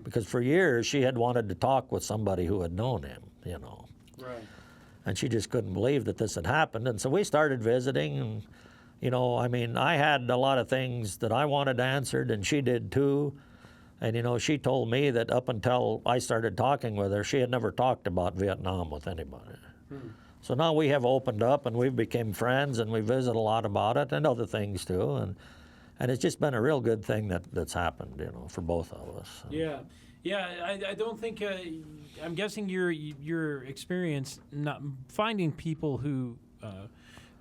Because for years she had wanted to talk with somebody who had known him, Right. And she just couldn't believe that this had happened. And so we started visiting, and, I had a lot of things that I wanted answered, and she did too. And, she told me that up until I started talking with her, she had never talked about Vietnam with anybody. So now we have opened up, and we've become friends, and we visit a lot about it and other things too. And it's just been a real good thing that's happened, for both of us. Yeah, I don't think. I'm guessing your experience not finding people who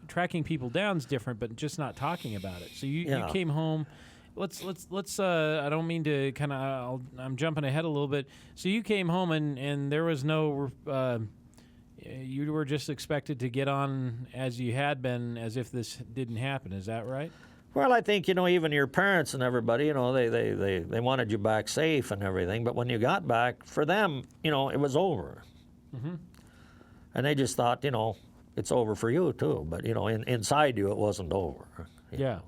tracking people down is different, but just not talking about it. So you came home. Let's. I don't mean to kind of. I'm jumping ahead a little bit. So you came home and there was no. You were just expected to get on as you had been, as if this didn't happen. Is that right? Well, I think, even your parents and everybody, they wanted you back safe and everything. But when you got back, for them, it was over. Mm-hmm. And they just thought, it's over for you too. But, inside you, it wasn't over, Yeah.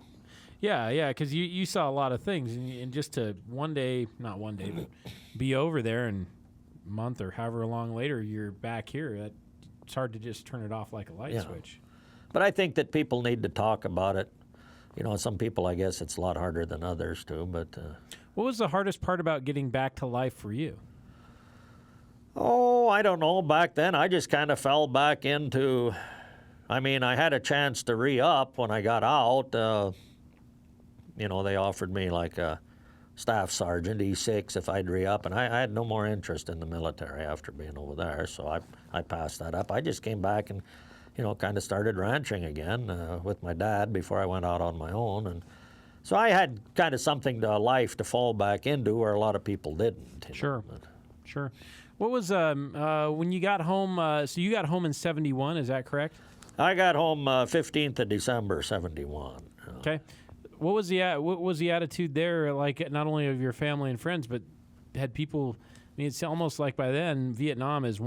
Yeah, because you saw a lot of things, and just to not one day, but be over there and a month or however long later you're back here, it's hard to just turn it off like a light switch. But I think that people need to talk about it. Some people, I guess, it's a lot harder than others too. But what was the hardest part about getting back to life for you? Oh, I don't know. Back then, I just kind of fell back into. I had a chance to re-up when I got out. They offered me like a staff sergeant, E6, if I'd re-up, and I had no more interest in the military after being over there, so I passed that up. I just came back and, kind of started ranching again with my dad before I went out on my own, and so I had kind of something to life to fall back into where a lot of people didn't. Sure. What was when you got home? So you got home in '71, is that correct? I got home 15th of December, '71. Okay. What was the attitude there, like, not only of your family and friends, but had people? It's almost like by then Vietnam is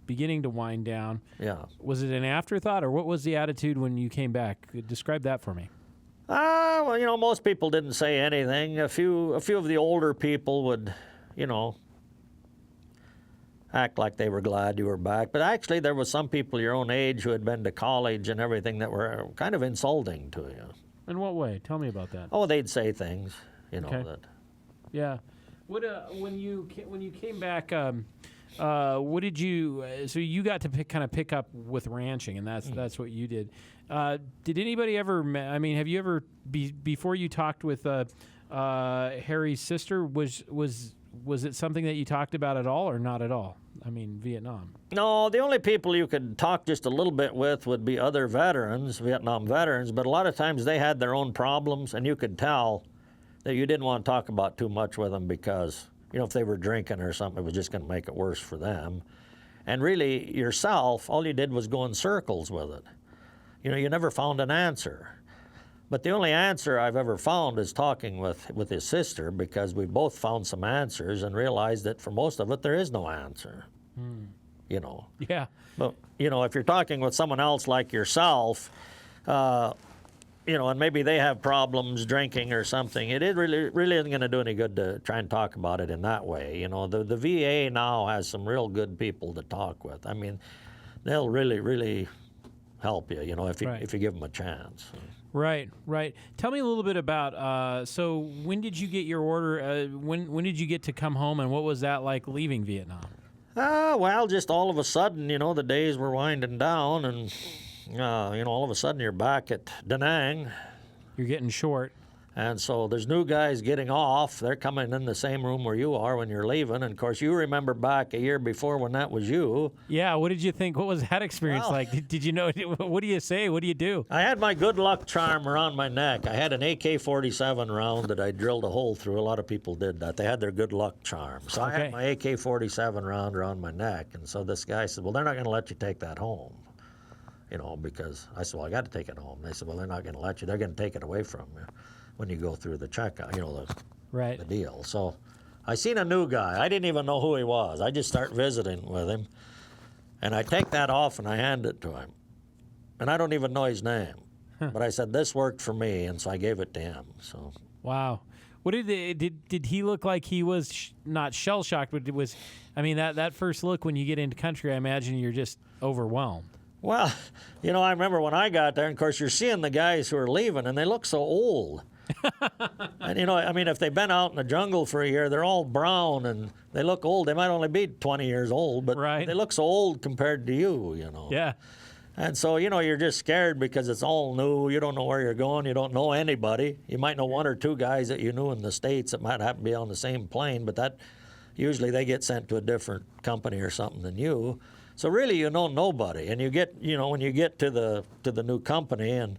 beginning to wind down. Yeah. Was it an afterthought, or what was the attitude when you came back? Describe that for me. Well, most people didn't say anything. A few of the older people would, act like they were glad you were back. But actually, there was some people your own age who had been to college and everything that were kind of insulting to you. In what way? Tell me about that. Oh, they'd say things, Okay. that. Yeah. What when you came back? What did you? So you got to pick up with ranching, and that's what you did. Did anybody ever? Have you ever before you talked with Harry's sister? Was it something that you talked about at all, or not at all? Vietnam. No, the only people you could talk just a little bit with would be other veterans, Vietnam veterans, but a lot of times they had their own problems, and you could tell that you didn't want to talk about too much with them because, if they were drinking or something, it was just going to make it worse for them. And really, yourself, all you did was go in circles with it. You never found an answer. But the only answer I've ever found is talking with his sister, because we both found some answers and realized that for most of it, there is no answer. Yeah. But, if you're talking with someone else like yourself, and maybe they have problems drinking or something, it really isn't going to do any good to try and talk about it in that way. The VA now has some real good people to talk with. They'll really, really help you, if you give them a chance. Right. Tell me a little bit about. So when did you get your order? When did you get to come home, and what was that like leaving Vietnam? Well, just all of a sudden, the days were winding down, and all of a sudden you're back at Da Nang. You're getting short. And so there's new guys getting off. They're coming in the same room where you are when you're leaving. And, of course, you remember back a year before when that was you. Yeah, what did you think? What was that experience like? Did you know? What do you say? What do you do? I had my good luck charm around my neck. I had an AK-47 round that I drilled a hole through. A lot of people did that. They had their good luck charm. So I had my AK-47 round around my neck. And so this guy said, well, they're not going to let you take that home. Because I said, well, I got to take it home. They said, well, they're not going to let you. They're going to take it away from you when you go through the checkout, the deal. So I seen a new guy. I didn't even know who he was. I just start visiting with him. And I take that off and I hand it to him. And I don't even know his name. But I said, this worked for me, and so I gave it to him. So. Wow. What did he look like? He was not shell-shocked, but it was, that first look when you get into country, I imagine you're just overwhelmed. Well, I remember when I got there, and of course you're seeing the guys who are leaving, and they look so old. And, if they've been out in the jungle for a year, they're all brown and they look old. They might only be 20 years old, but they look so old compared to you, Yeah. And so, you're just scared because it's all new. You don't know where you're going. You don't know anybody. You might know one or two guys that you knew in the States that might happen to be on the same plane, but usually they get sent to a different company or something than you. So really, you know nobody. And you get, when you get to the new company and,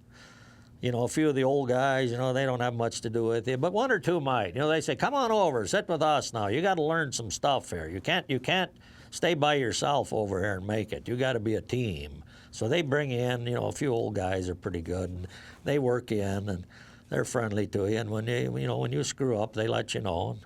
a few of the old guys, they don't have much to do with you, but one or two might. They say, come on over, sit with us now. You got to learn some stuff here. You can't stay by yourself over here and make it. You got to be a team. So they bring in, a few old guys are pretty good, and they work in, and they're friendly to you. And when you screw up, they let you know.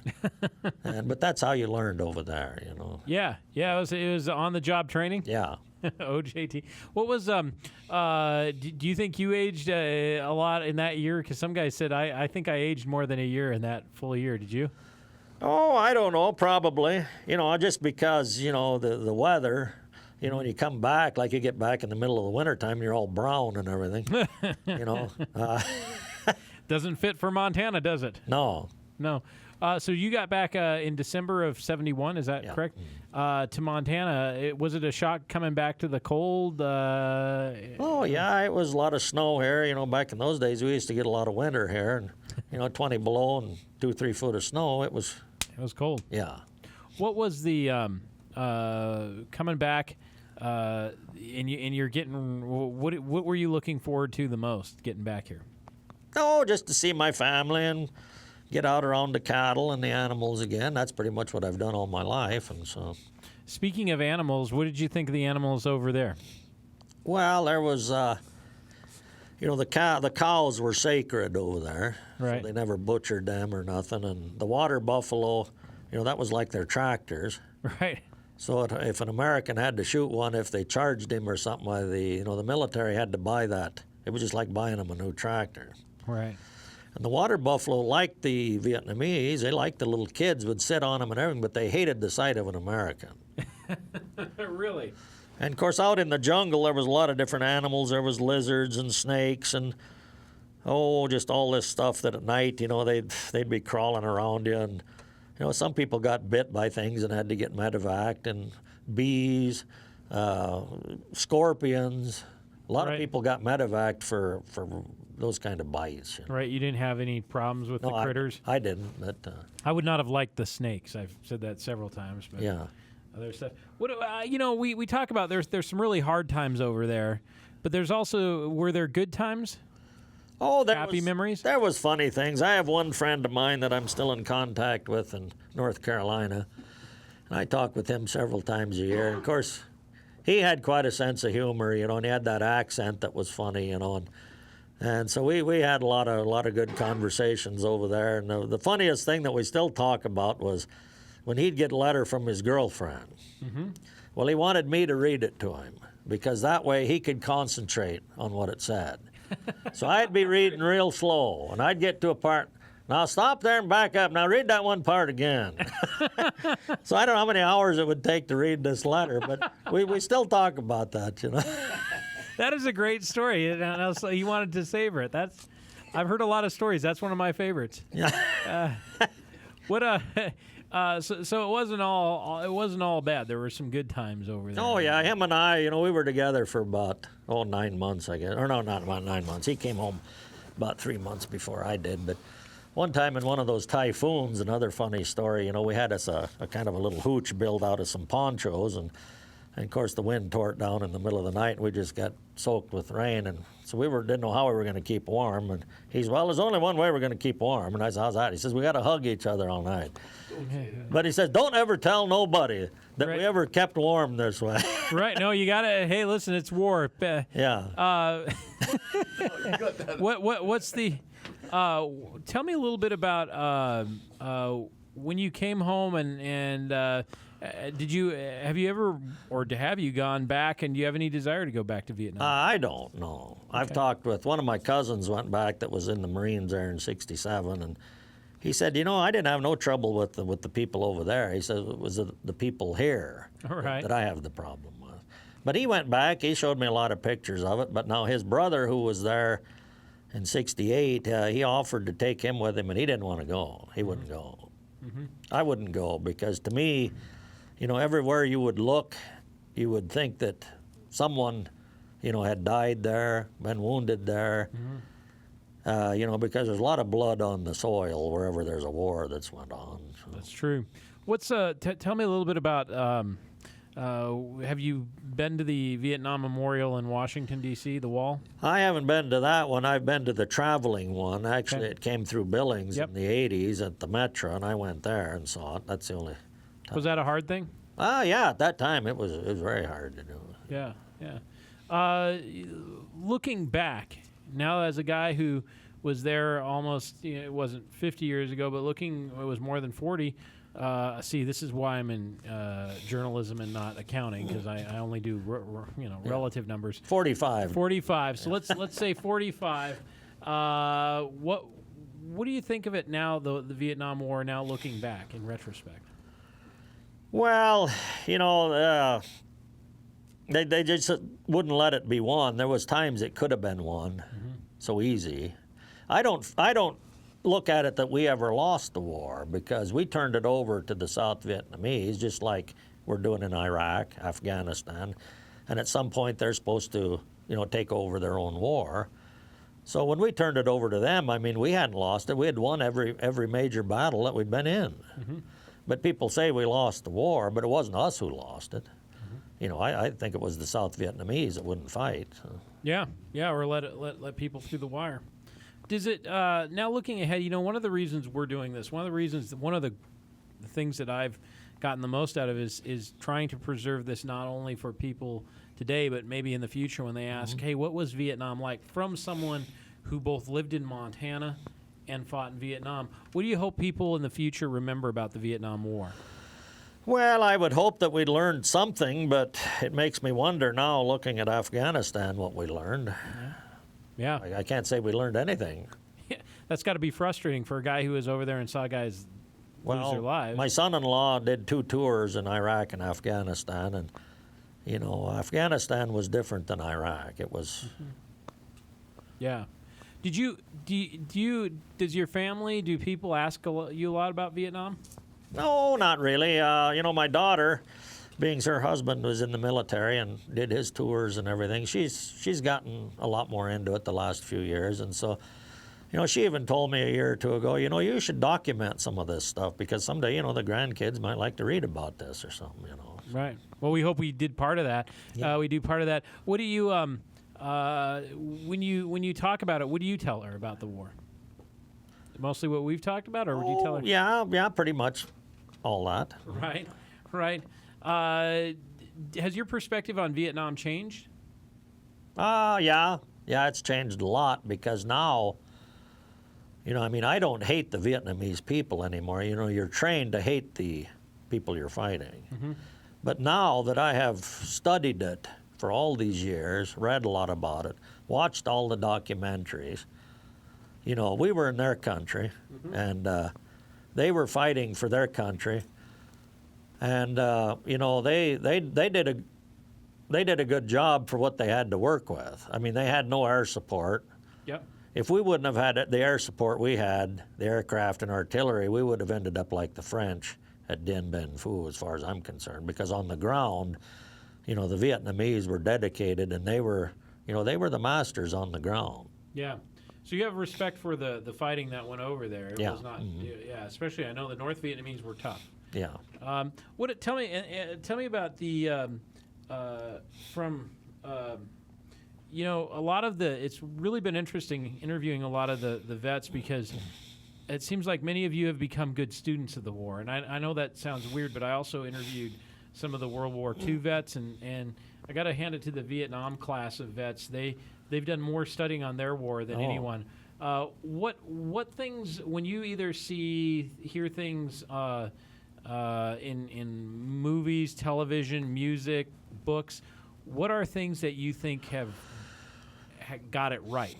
But that's how you learned over there, Yeah, it was on the job training. Yeah. OJT. What was do you think you aged a lot in that year? Because some guys said I think I aged more than a year in that full year. Did you? Oh, I don't know, probably. Just because, the weather, when you come back, like you get back in the middle of the wintertime, you're all brown and everything, Doesn't fit for Montana, does it? No. No. So you got back in December of '71, is that correct? To Montana. Was it a shock coming back to the cold? Oh, yeah, it was a lot of snow here. Back in those days, we used to get a lot of winter here, and 20 below and 2-3 foot of snow. It was cold. Yeah. What was the coming back? And you're getting what were you looking forward to the most getting back here? Oh, just to see my family and get out around the cattle and the animals again. That's pretty much what I've done all my life, and so. Speaking of animals, what did you think of the animals over there? Well, there was, the cows were sacred over there. Right. So they never butchered them or nothing. And the water buffalo, that was like their tractors. Right. So if an American had to shoot one, if they charged him or something, the military had to buy that. It was just like buying them a new tractor. Right. And the water buffalo liked the Vietnamese. They liked the little kids, would sit on them and everything, but they hated the sight of an American. Really? And, of course, out in the jungle, there was a lot of different animals. There was lizards and snakes and, just all this stuff that at night, they'd be crawling around you. And, some people got bit by things and had to get medevaced, and bees, scorpions. A lot of people got medevaced for those kind of bites. Right, you didn't have any problems with the critters? I didn't. But, I would not have liked the snakes. I've said that several times. But yeah. Other stuff. We talk about there's some really hard times over there, but there's also, were there good times? Oh, happy memories? There was funny things. I have one friend of mine that I'm still in contact with in North Carolina, and I talk with him several times a year. And of course, he had quite a sense of humor, and he had that accent that was funny, and so we had a lot of good conversations over there. And the funniest thing that we still talk about was when he'd get a letter from his girlfriend. Mm-hmm. Well, he wanted me to read it to him because that way he could concentrate on what it said. So I'd be reading real slow, and I'd get to a part. Now stop there and back up. Now read that one part again. So I don't know how many hours it would take to read this letter, but we still talk about that, That is a great story. And so you wanted to savor it. I've heard a lot of stories. That's one of my favorites. Yeah. So it wasn't all bad. There were some good times over there. Oh yeah, him and I, we were together for about 9 months, I guess. Or no, not about 9 months. He came home about 3 months before I did. But one time in one of those typhoons, another funny story. We had us a kind of a little hooch built out of some ponchos, and of course the wind tore it down in the middle of the night, and we just got soaked with rain, and so we didn't know how we were going to keep warm. And he's, well, there's only one way we're going to keep warm. And I said, how's that? He says, we got to hug each other all night. But he says, don't ever tell nobody that we ever kept warm this way. Right. No, you got to, hey, listen, it's war. Yeah. What's the, tell me a little bit about when you came home and have you gone back, and do you have any desire to go back to Vietnam? I don't know. Okay. I've talked with one of my cousins went back that was in the Marines there in '67, and he said, I didn't have no trouble with the people over there. He said it was the people here that I have the problem with. But he went back. He showed me a lot of pictures of it. But now his brother, who was there in '68, he offered to take him with him, and he didn't want to go. He wouldn't go. Mm-hmm. I wouldn't go because to me, everywhere you would look, you would think that someone, had died there, been wounded there. Mm-hmm. Because there's a lot of blood on the soil wherever there's a war that's went on. So. That's true. What's tell me a little bit about? Have you been to the Vietnam Memorial in Washington, D.C., the wall? I haven't been to that one. I've been to the traveling one. Actually, It came through Billings in the 80s at the Metro, and I went there and saw it. That's the only time. Was that a hard thing? Yeah, at that time it was very hard to do. Yeah. Looking back, now as a guy who was there almost, it wasn't 50 years ago, but it was more than 40, See, this is why I'm in journalism and not accounting, because I only do relative numbers. 45. 45. So let's say 45. What do you think of it now, the Vietnam War? Now looking back in retrospect. Well, they just wouldn't let it be won. There was times it could have been won, so easy. I don't look at it that we ever lost the war, because we turned it over to the South Vietnamese, just like we're doing in Iraq, Afghanistan, and at some point they're supposed to, take over their own war. So when we turned it over to them, I mean, we hadn't lost it. We had won every major battle that we'd been in. But people say we lost the war, but it wasn't us who lost it. I think it was the South Vietnamese that wouldn't fight. Yeah, or let people through the wire. Does it now looking ahead? One of the reasons we're doing this, one of the things that I've gotten the most out of is trying to preserve this, not only for people today, but maybe in the future when they ask, hey, what was Vietnam like, from someone who both lived in Montana and fought in Vietnam. What do you hope people in the future remember about the Vietnam War? Well, I would hope that we learned something, but it makes me wonder now, looking at Afghanistan, what we learned. Yeah. I can't say we learned anything. Yeah, that's got to be frustrating for a guy who was over there and saw guys lose their lives. My son-in-law did 2 tours in Iraq and Afghanistan, and Afghanistan was different than Iraq. It was. Yeah. Does your family, do people ask you a lot about Vietnam? No, not really. My daughter, being her husband was in the military and did his tours and everything, she's gotten a lot more into it the last few years. And so, she even told me a year or two ago, you should document some of this stuff, because someday, the grandkids might like to read about this or something, Right. Well, we hope we did part of that. Yeah. We do part of that. What do you, when you talk about it, what do you tell her about the war? Mostly what we've talked about, or would you tell her? Yeah, pretty much all that. Right. Has your perspective on Vietnam changed? Yeah, it's changed a lot, because now, I don't hate the Vietnamese people anymore. You're trained to hate the people you're fighting. Mm-hmm. But now that I have studied it for all these years, read a lot about it, watched all the documentaries, we were in their country, mm-hmm. and they were fighting for their country, and they did a good job for what they had to work with. I mean, they had no air support. Yep. If we wouldn't have had the air support we had, the aircraft and artillery, we would have ended up like the French at Dien Bien Phu, as far as I'm concerned. Because on the ground, the Vietnamese were dedicated, and they were the masters on the ground. Yeah. So you have respect for the fighting that went over there. It was not. Mm-hmm. Yeah. Especially, I know the North Vietnamese were tough. Yeah. Tell me about the a lot of it's really been interesting interviewing a lot of the vets, because it seems like many of you have become good students of the war. And I know that sounds weird, but I also interviewed some of the World War II vets, and I got to hand it to the Vietnam class of vets. They've done more studying on their war than anyone. What things, when you either hear things in movies, television, music, books, what are things that you think have got it right?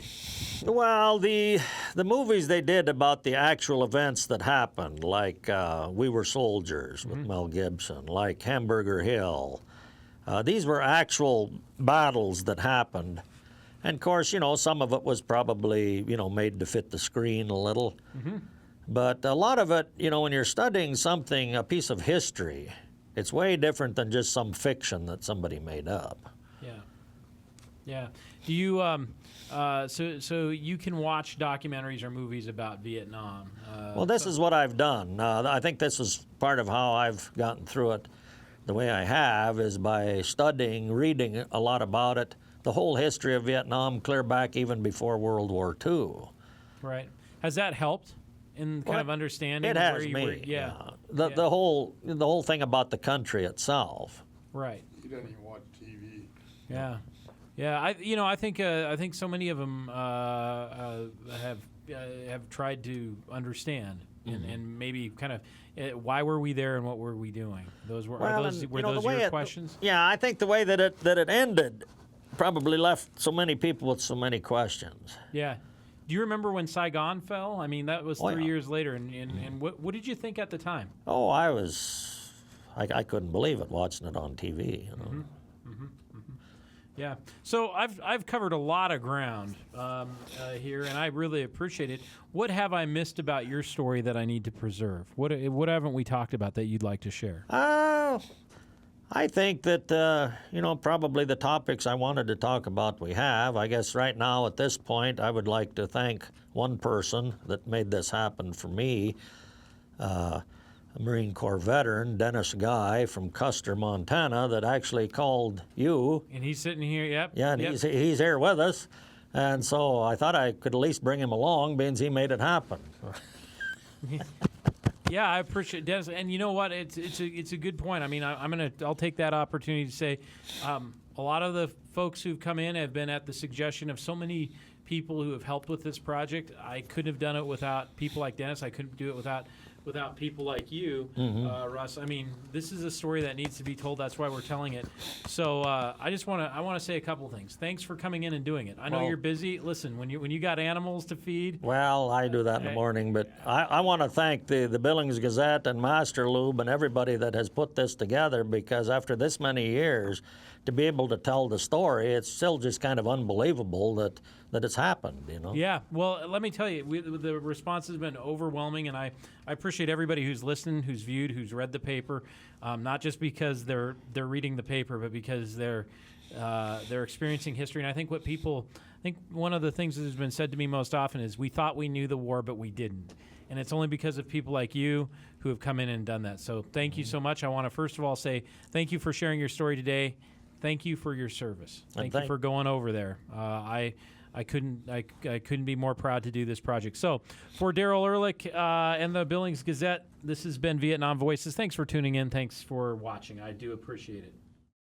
Well, the movies they did about the actual events that happened, like We Were Soldiers with Mel Gibson, like Hamburger Hill, these were actual battles that happened. And of course, some of it was probably, made to fit the screen a little. Mm-hmm. But a lot of it, when you're studying something, a piece of history, it's way different than just some fiction that somebody made up. Yeah. Do you so you can watch documentaries or movies about Vietnam? Well, this is what I've done. I think this is part of how I've gotten through it the way I have, is by studying, reading a lot about it, the whole history of Vietnam, clear back even before World War II. Right. Has that helped in kind of understanding? It has where you me. were? Yeah. The whole thing about the country itself. Right. He doesn't even watch TV. Yeah. I think so many of them have tried to understand. and maybe kind of why were we there and what were we doing? Those were Well, those and, were you know, those the way your it- questions? Yeah, I think the way that it ended probably left so many people with so many questions. Yeah. Do you remember when Saigon fell? I mean, that was Oh, 3 yeah. years later. And what did you think at the time? Oh, I couldn't believe it watching it on TV. You know? Yeah. So I've covered a lot of ground here, and I really appreciate it. What have I missed about your story that I need to preserve? What haven't we talked about that you'd like to share? I think that, probably the topics I wanted to talk about we have. I guess right now at this point, I would like to thank one person that made this happen for me, a Marine Corps veteran, Dennis Guy from Custer, Montana, that actually called you. And he's sitting here, yep. Yeah, and yep. he's here with us. And so I thought I could at least bring him along, being he made it happen. Yeah, I appreciate it, Dennis. And you know what? It's a good point. I mean, I'll take that opportunity to say, a lot of the folks who've come in have been at the suggestion of so many people who have helped with this project. I couldn't have done it without people like Dennis. I couldn't do it without people like you, Russ. I mean, this is a story that needs to be told. That's why we're telling it. So I want to say a couple things. Thanks for coming in and doing it. I know you're busy. Listen, when you got animals to feed. Well, I do that in the morning, but I want to thank the Billings Gazette and Master Lube and everybody that has put this together, because after this many years, to be able to tell the story, it's still just kind of unbelievable that it's happened, you know? Yeah, well, let me tell you, the response has been overwhelming, and I appreciate everybody who's listened, who's viewed, who's read the paper, not just because they're reading the paper, but because they're experiencing history. And I think one of the things that has been said to me most often is we thought we knew the war, but we didn't. And it's only because of people like you who have come in and done that. So thank you so much. I want to first of all say thank you for sharing your story today. Thank you for your service. Thank you for going over there. I couldn't be more proud to do this project. So for Daryl Ehrlich and the Billings Gazette, this has been Vietnam Voices. Thanks for tuning in. Thanks for watching. I do appreciate it.